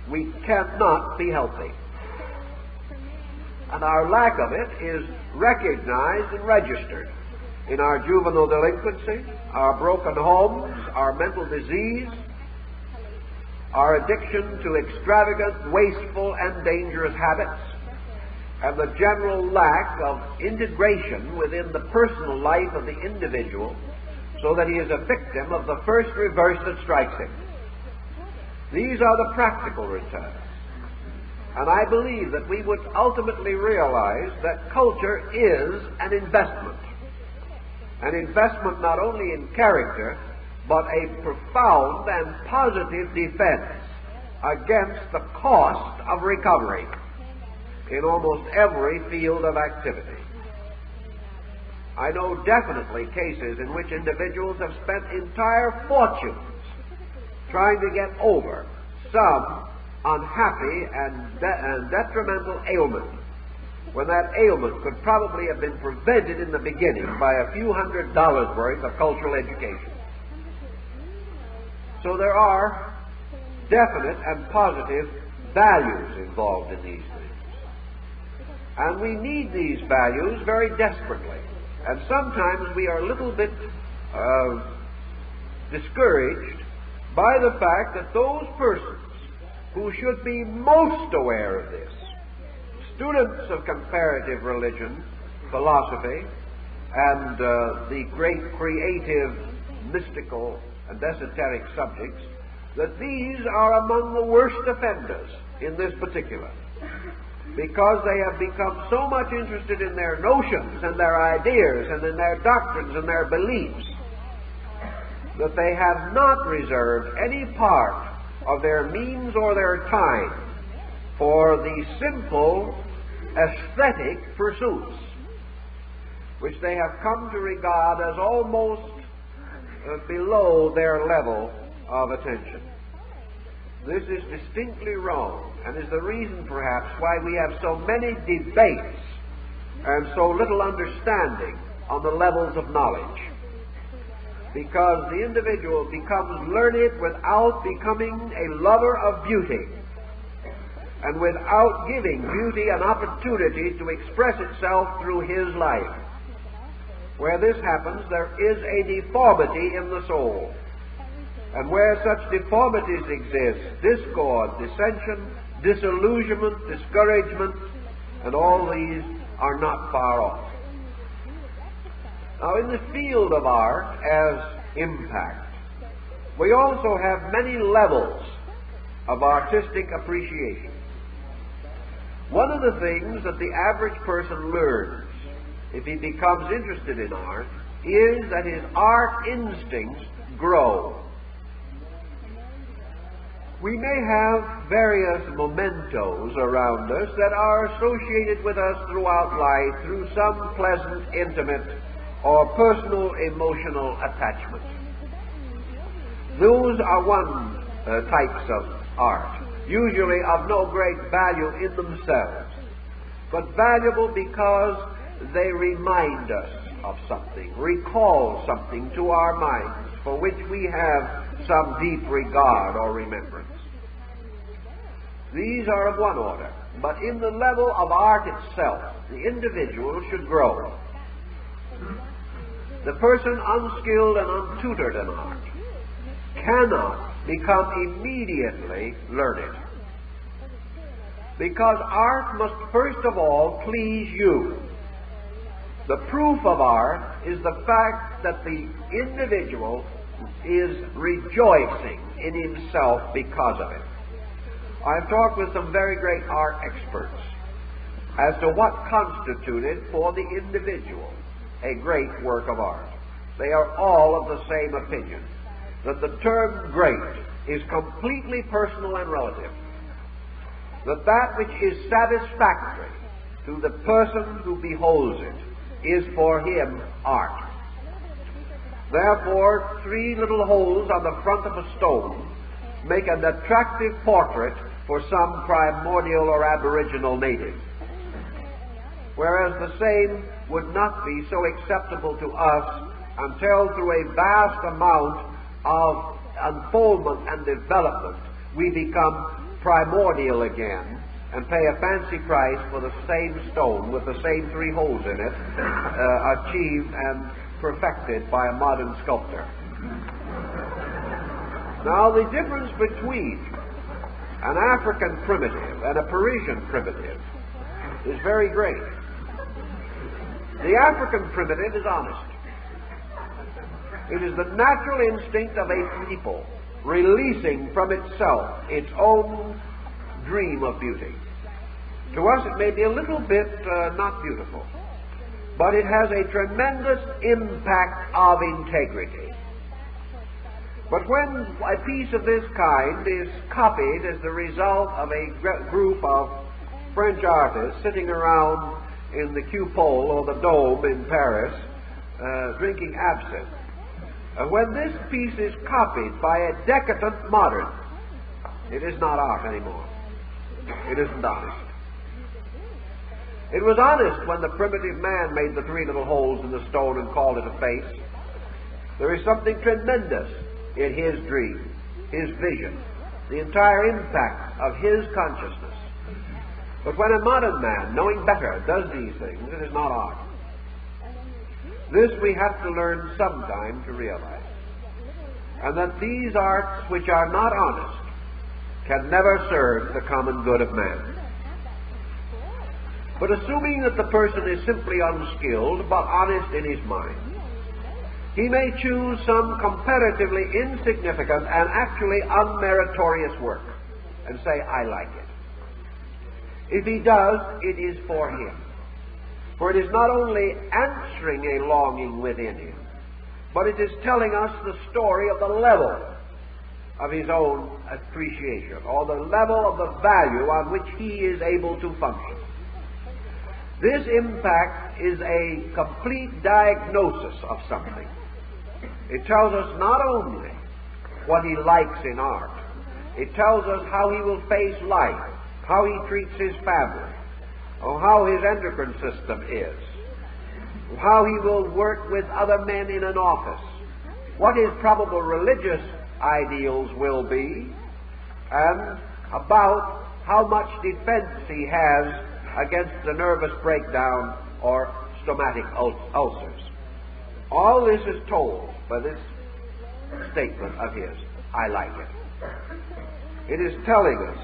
we cannot be healthy. And our lack of it is recognized and registered in our juvenile delinquency, our broken homes, our mental disease, our addiction to extravagant, wasteful, and dangerous habits, and the general lack of integration within the personal life of the individual, so that he is a victim of the first reverse that strikes him. These are the practical returns. And I believe that we would ultimately realize that culture is an investment. An investment not only in character, but a profound and positive defense against the cost of recovery in almost every field of activity. I know definitely cases in which individuals have spent entire fortunes trying to get over some unhappy and detrimental ailment, when that ailment could probably have been prevented in the beginning by a few $100s worth of cultural education. So there are definite and positive values involved in these things. And we need these values very desperately. And sometimes we are a little bit discouraged by the fact that those persons who should be most aware of this, students of comparative religion, philosophy, and the great creative, mystical, and esoteric subjects, that these are among the worst offenders in this particular, because they have become so much interested in their notions and their ideas and in their doctrines and their beliefs that they have not reserved any part of their means or their time for the simple aesthetic pursuits which they have come to regard as almost below their level of attention. This is distinctly wrong, and is the reason perhaps why we have so many debates and so little understanding on the levels of knowledge. Because the individual becomes learned without becoming a lover of beauty, and without giving beauty an opportunity to express itself through his life. Where this happens, there is a deformity in the soul. And where such deformities exist, discord, dissension, disillusionment, discouragement, and all these are not far off. Now, in the field of art as impact, we also have many levels of artistic appreciation. One of the things that the average person learns if he becomes interested in art is that his art instincts grow. We may have various mementos around us that are associated with us throughout life through some pleasant, intimate, or personal emotional attachment. Those are one types of art, usually of no great value in themselves, but valuable because they remind us of something, recall something to our minds for which we have some deep regard or remembrance. These are of one order, but in the level of art itself, the individual should grow. The person unskilled and untutored in art cannot become immediately learned, because art must first of all please you. The proof of art is the fact that the individual is rejoicing in himself because of it. I've talked with some very great art experts as to what constituted for the individual a great work of art. They are all of the same opinion, that the term great is completely personal and relative, that which is satisfactory to the person who beholds it is for him art. Therefore, 3 little holes on the front of a stone make an attractive portrait for some primordial or aboriginal native, whereas the same would not be so acceptable to us until through a vast amount of unfoldment and development we become primordial again and pay a fancy price for the same stone with the same 3 holes in it, achieved and perfected by a modern sculptor. Now, the difference between an African primitive and a Parisian primitive is very great. The African primitive is honest. It is the natural instinct of a people releasing from itself its own dream of beauty. To us it may be a little bit not beautiful, but it has a tremendous impact of integrity. But when a piece of this kind is copied as the result of a group of French artists sitting around in the Cupole or the Dome in Paris drinking absinthe, when this piece is copied by a decadent modern, it is not art anymore. It isn't honest. It was honest when the primitive man made the 3 little holes in the stone and called it a face. There is something tremendous in his dream, his vision, the entire impact of his consciousness. But when a modern man, knowing better, does these things, it is not art. This we have to learn sometime to realize. And that these arts which are not honest can never serve the common good of man. But assuming that the person is simply unskilled but honest in his mind, he may choose some comparatively insignificant and actually unmeritorious work and say, I like it. If he does, it is for him. For it is not only answering a longing within him, but it is telling us the story of the level of his own appreciation, or the level of the value on which he is able to function. This impact is a complete diagnosis of something. It tells us not only what he likes in art, it tells us how he will face life, how he treats his family, or how his endocrine system is, how he will work with other men in an office, what his probable religious ideals will be, and about how much defense he has against the nervous breakdown or stomatic ulcers. All this is told by this statement of his, I like it. It is telling us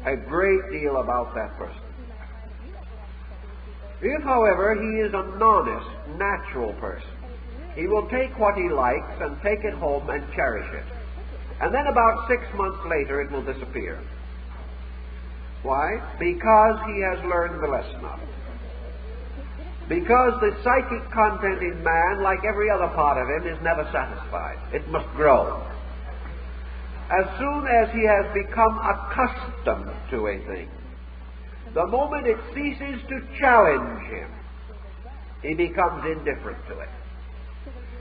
a great deal about that person. If, however, he is an honest, natural person, he will take what he likes and take it home and cherish it. And then about 6 months later it will disappear. Why? Because he has learned the lesson of it. Because the psychic content in man, like every other part of him, is never satisfied. It must grow. As soon as he has become accustomed to a thing, the moment it ceases to challenge him, he becomes indifferent to it.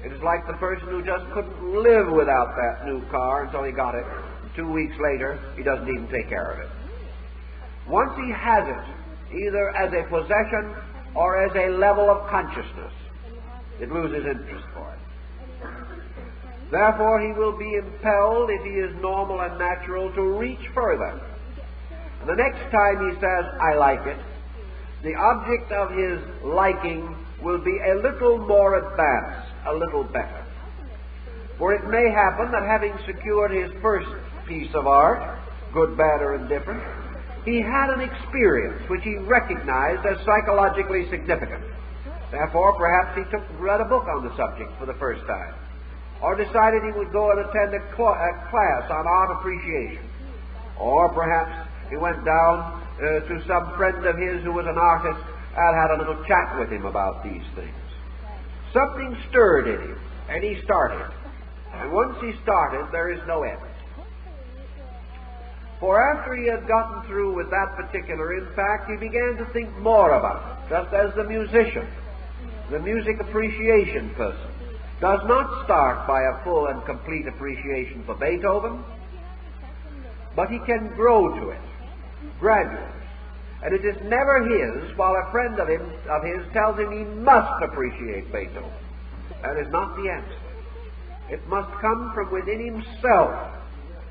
It is like the person who just couldn't live without that new car until he got it. 2 weeks later, he doesn't even take care of it. Once he has it, either as a possession or as a level of consciousness, it loses interest for it. Therefore, he will be impelled, if he is normal and natural, to reach further. And the next time he says, I like it, the object of his liking will be a little more advanced, a little better. For it may happen that having secured his first piece of art, good, bad, or indifferent, he had an experience which he recognized as psychologically significant. Therefore, perhaps he read a book on the subject for the first time, or decided he would go and attend a class on art appreciation, or perhaps he went down to some friend of his who was an artist and had a little chat with him about these things. Something stirred in him, and he started. And once he started, there is no end. For after he had gotten through with that particular impact, he began to think more about it, just as the musician, the music appreciation person, does not start by a full and complete appreciation for Beethoven, but he can grow to it gradually. And it is never his, while a friend of his tells him he must appreciate Beethoven. That is not the answer. It must come from within himself,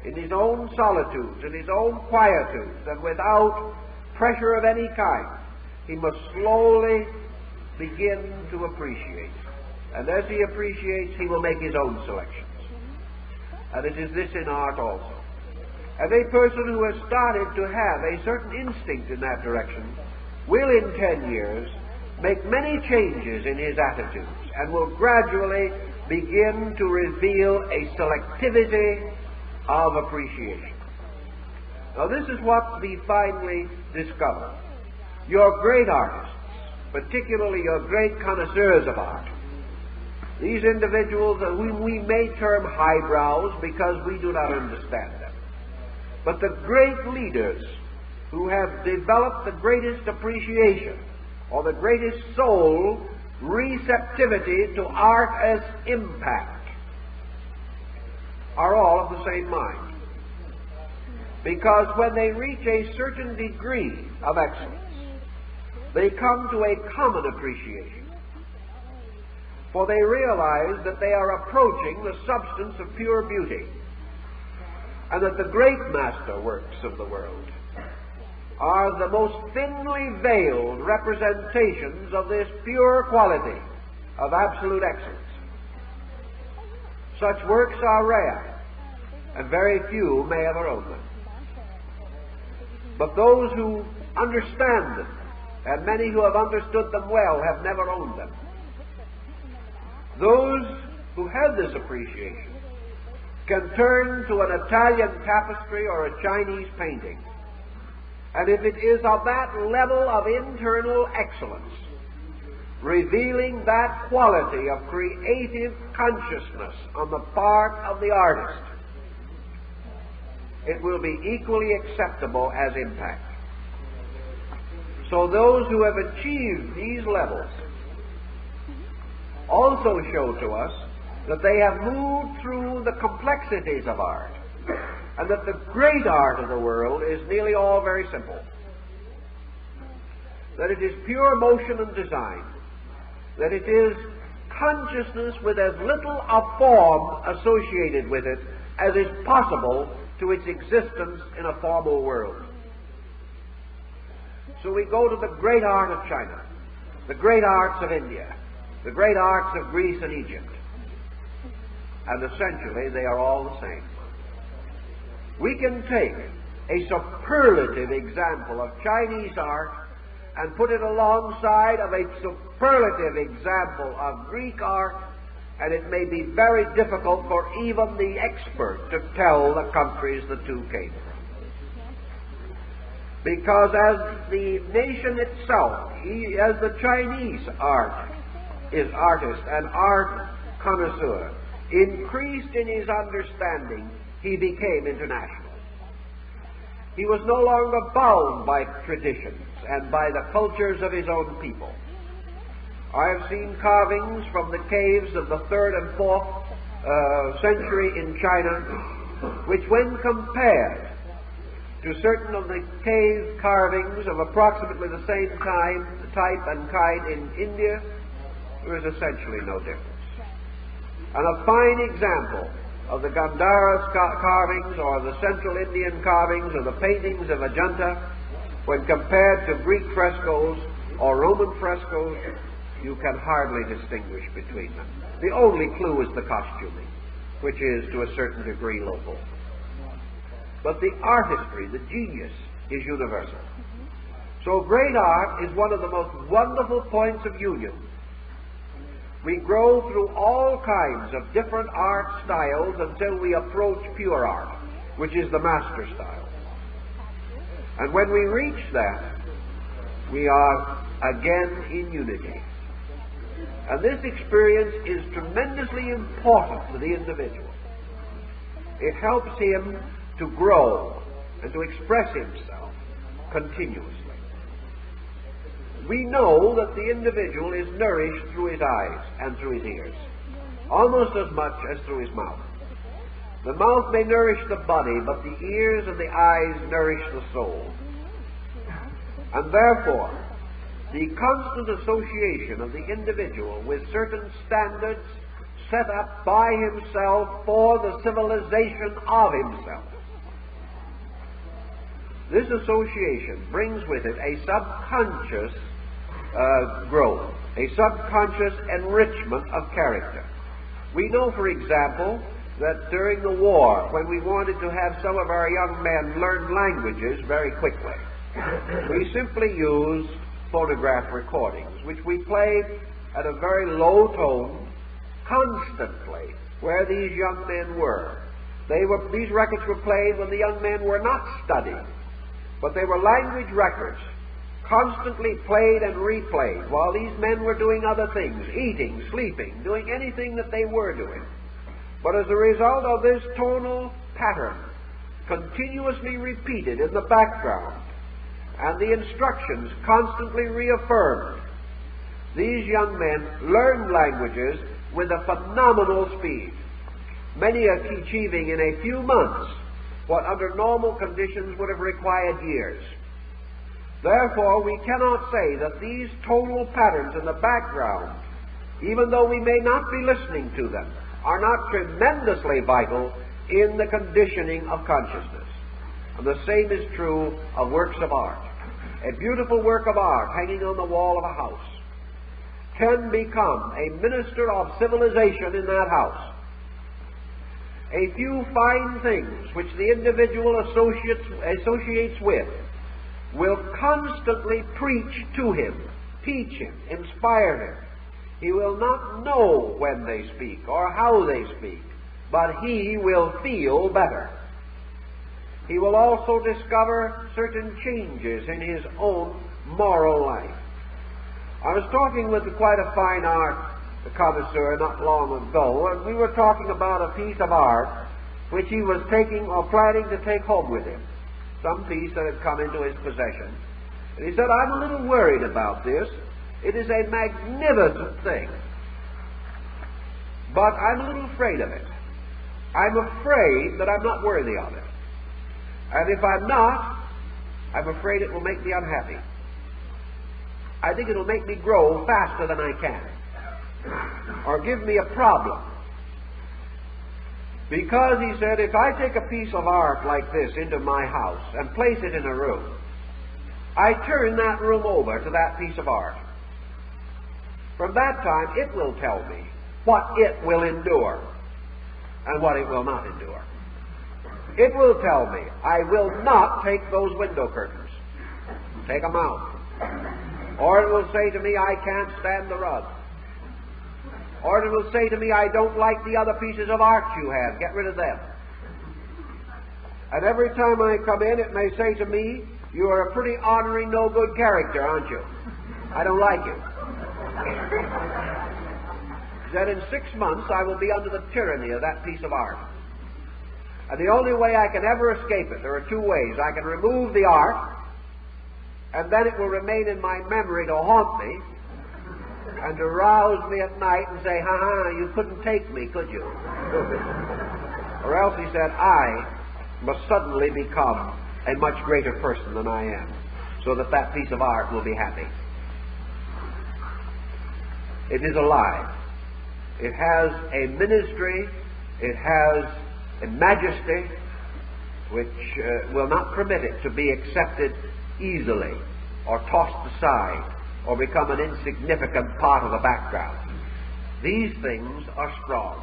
in his own solitudes, in his own quietudes, and without pressure of any kind. He must slowly begin to appreciate. And as he appreciates, he will make his own selections. And it is this in art also. And a person who has started to have a certain instinct in that direction will in 10 years make many changes in his attitudes and will gradually begin to reveal a selectivity of appreciation. Now this is what we finally discover. Your great artists, particularly your great connoisseurs of art, these individuals whom we may term highbrows because we do not understand them, but the great leaders who have developed the greatest appreciation or the greatest soul receptivity to art as impact are all of the same mind. Because when they reach a certain degree of excellence, they come to a common appreciation. For they realize that they are approaching the substance of pure beauty. and that the great masterworks of the world are the most thinly veiled representations of this pure quality of absolute excellence. Such works are rare, and very few may ever own them. But those who understand them, and many who have understood them well, have never owned them. Those who have this appreciation can turn to an Italian tapestry or a Chinese painting, and if it is of that level of internal excellence, revealing that quality of creative consciousness on the part of the artist, it will be equally acceptable as impact. So those who have achieved these levels also show to us that they have moved through the complexities of art, and that the great art of the world is nearly all very simple. That it is pure motion and design. That it is consciousness with as little of form associated with it as is possible to its existence in a formal world. So we go to the great art of China, the great arts of India, the great arts of Greece and Egypt, and essentially they are all the same. We can take a superlative example of Chinese art and put it alongside of a superlative example of Greek art, and it may be very difficult for even the expert to tell the countries the two came from. Because as the nation itself, as the Chinese artist and art connoisseur, increased in his understanding, he became international. He was no longer bound by traditions and by the cultures of his own people. I have seen carvings from the caves of the 3rd and 4th century in China, which when compared to certain of the cave carvings of approximately the same type and kind in India, there is essentially no difference. And a fine example of the Gandhara carvings or the Central Indian carvings or the paintings of Ajanta, when compared to Greek frescoes or Roman frescoes, you can hardly distinguish between them. The only clue is the costuming, which is to a certain degree local. But the artistry, the genius, is universal. So great art is one of the most wonderful points of union. We grow through all kinds of different art styles until we approach pure art, which is the master style. And when we reach that, we are again in unity. And this experience is tremendously important to the individual. It helps him to grow and to express himself continuously. We know that the individual is nourished through his eyes and through his ears, almost as much as through his mouth. The mouth may nourish the body, but the ears and the eyes nourish the soul. And therefore, the constant association of the individual with certain standards set up by himself for the civilization of himself, this association brings with it a subconscious growth, a subconscious enrichment of character. We know, for example, that during the war, when we wanted to have some of our young men learn languages very quickly, we simply used phonograph recordings, which we played at a very low tone, constantly, where these young men were. These records were played when the young men were not studying, but they were language records, constantly played and replayed while these men were doing other things, eating, sleeping, doing anything that they were doing. But as a result of this tonal pattern, continuously repeated in the background, and the instructions constantly reaffirmed, these young men learned languages with a phenomenal speed, many achieving in a few months what under normal conditions would have required years. Therefore, we cannot say that these tonal patterns in the background, even though we may not be listening to them, are not tremendously vital in the conditioning of consciousness. And the same is true of works of art. A beautiful work of art hanging on the wall of a house can become a minister of civilization in that house. A few fine things which the individual associates with will constantly preach to him, teach him, inspire him. He will not know when they speak or how they speak, but he will feel better. He will also discover certain changes in his own moral life. I was talking with quite a fine art connoisseur not long ago, and we were talking about a piece of art which he was taking or planning to take home with him, some piece that had come into his possession. And he said, "I'm a little worried about this. It is a magnificent thing, but I'm a little afraid of it. I'm afraid that I'm not worthy of it. And if I'm not, I'm afraid it will make me unhappy. I think it will make me grow faster than I can, or give me a problem. Because," he said, "if I take a piece of art like this into my house and place it in a room, I turn that room over to that piece of art. From that time, it will tell me what it will endure and what it will not endure. It will tell me, I will not take those window curtains. Take them out. Or it will say to me, I can't stand the rug. Or it will say to me, I don't like the other pieces of art you have. Get rid of them. And every time I come in, it may say to me, you are a pretty ornery, no-good character, aren't you? I don't like you. That in 6 months I will be under the tyranny of that piece of art. And the only way I can ever escape it, there are two ways. I can remove the art, and then it will remain in my memory to haunt me, and to rouse me at night and say, ha-ha, you couldn't take me, could you? Or else, he said, I must suddenly become a much greater person than I am, so that that piece of art will be happy. It is alive. It has a ministry, it has a majesty which will not permit it to be accepted easily or tossed aside or become an insignificant part of the background. These things are strong,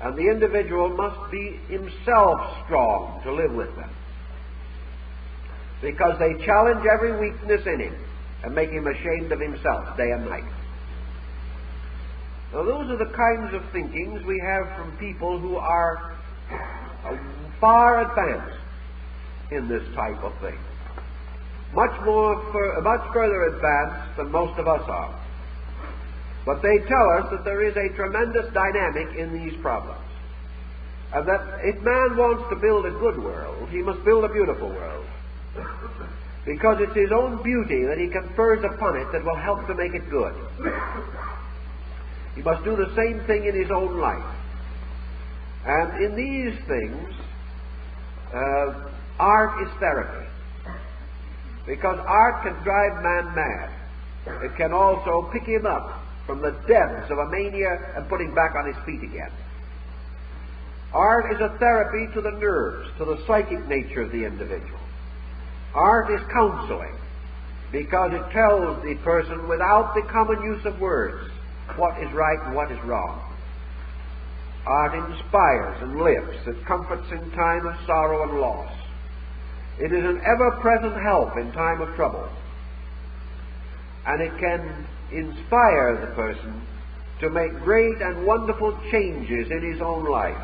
and the individual must be himself strong to live with them, because they challenge every weakness in him and make him ashamed of himself day and night. Now, those are the kinds of thinkings we have from people who are far advanced in this type of thing. Much further advanced than most of us are. But they tell us that there is a tremendous dynamic in these problems. And that if man wants to build a good world, he must build a beautiful world. Because it's his own beauty that he confers upon it that will help to make it good. He must do the same thing in his own life. And in these things, art is therapy. Because art can drive man mad. It can also pick him up from the depths of a mania and put him back on his feet again. Art is a therapy to the nerves, to the psychic nature of the individual. Art is counseling, because it tells the person without the common use of words what is right and what is wrong. Art inspires and lifts. It comforts in time of sorrow and loss. It is an ever-present help in time of trouble. And it can inspire the person to make great and wonderful changes in his own life.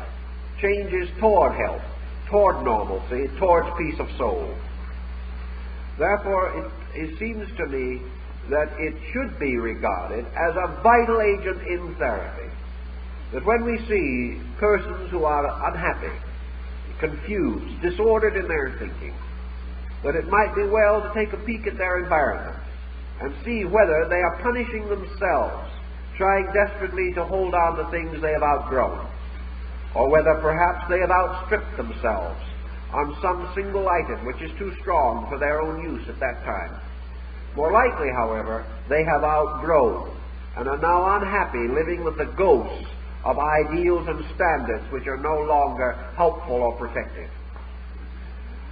Changes toward health, toward normalcy, towards peace of soul. Therefore, it seems to me that it should be regarded as a vital agent in therapy. That when we see persons who are unhappy, confused, disordered in their thinking, that it might be well to take a peek at their environment and see whether they are punishing themselves, trying desperately to hold on to things they have outgrown, or whether perhaps they have outstripped themselves on some single item which is too strong for their own use at that time. More likely, however, they have outgrown and are now unhappy, living with the ghosts of ideals and standards which are no longer helpful or protective.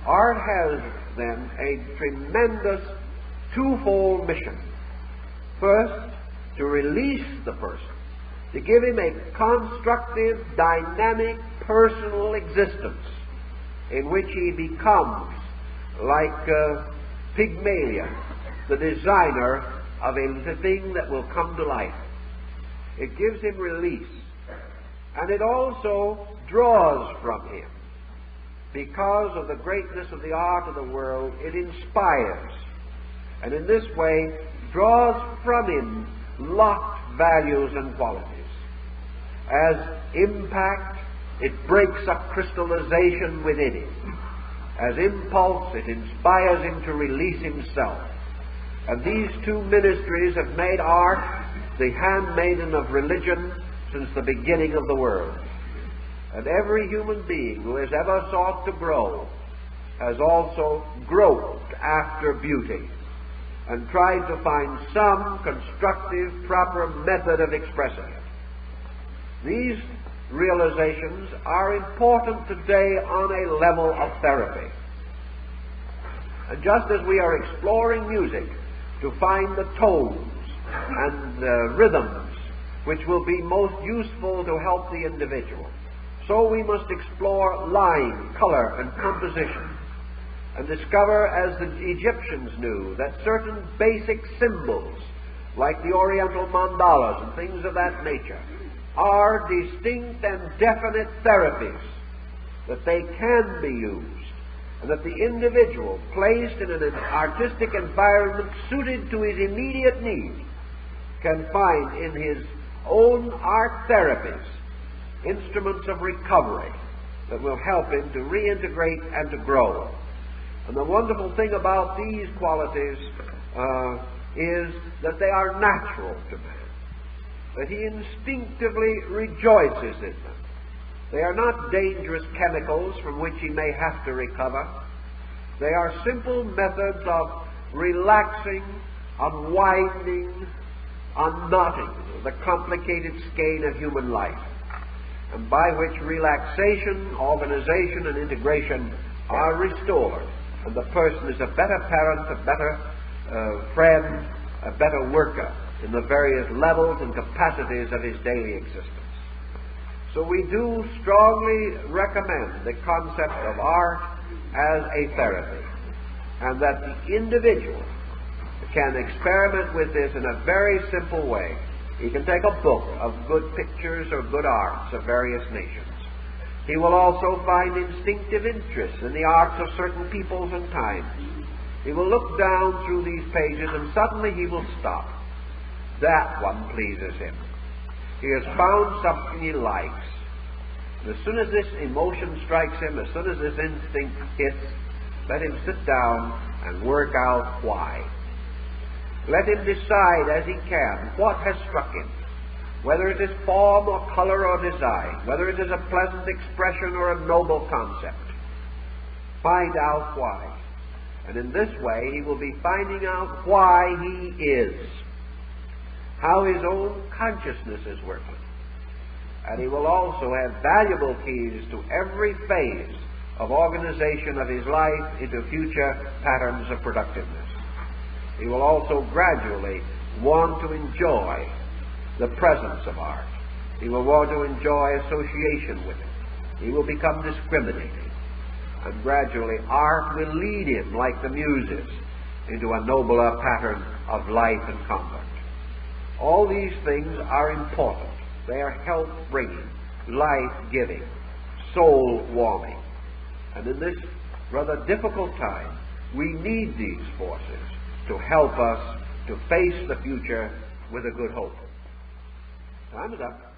Art has, then, a tremendous twofold mission. First, to release the person, to give him a constructive, dynamic, personal existence in which he becomes, like Pygmalion, the designer of a thing that will come to life. It gives him release. And it also draws from him. Because of the greatness of the art of the world, it inspires. And in this way, draws from him locked values and qualities. As impact, it breaks up crystallization within him. As impulse, it inspires him to release himself. And these two ministries have made art the handmaiden of religion since the beginning of the world. And every human being who has ever sought to grow has also groped after beauty and tried to find some constructive, proper method of expressing it. These realizations are important today on a level of therapy. And just as we are exploring music to find the tones and the rhythms which will be most useful to help the individual, so we must explore line, color, and composition, and discover, as the Egyptians knew, that certain basic symbols, like the Oriental mandalas and things of that nature, are distinct and definite therapies, that they can be used, and that the individual, placed in an artistic environment suited to his immediate need, can find in his own art therapies instruments of recovery that will help him to reintegrate and to grow. And the wonderful thing about these qualities is that they are natural to man, that he instinctively rejoices in them. They are not dangerous chemicals from which he may have to recover. They are simple methods of relaxing, unwinding, unknotting the complicated skein of human life, and by which relaxation, organization, and integration are restored, and the person is a better parent, a better friend, a better worker in the various levels and capacities of his daily existence. So we do strongly recommend the concept of art as a therapy, and that the individual can experiment with this in a very simple way. He can take a book of good pictures or good arts of various nations. He will also find instinctive interest in the arts of certain peoples and times. He will look down through these pages and suddenly he will stop. That one pleases him. He has found something he likes. And as soon as this emotion strikes him, as soon as this instinct hits, let him sit down and work out why. Let him decide as he can what has struck him, whether it is form or color or design, whether it is a pleasant expression or a noble concept. Find out why. And in this way he will be finding out why he is, how his own consciousness is working. And he will also have valuable keys to every phase of organization of his life into future patterns of productiveness. He will also gradually want to enjoy the presence of art. He will want to enjoy association with it. He will become discriminating. And gradually art will lead him, like the muses, into a nobler pattern of life and conduct. All these things are important. They are health-bringing, life-giving, soul-warming. And in this rather difficult time, we need these forces to help us to face the future with a good hope. Time is up.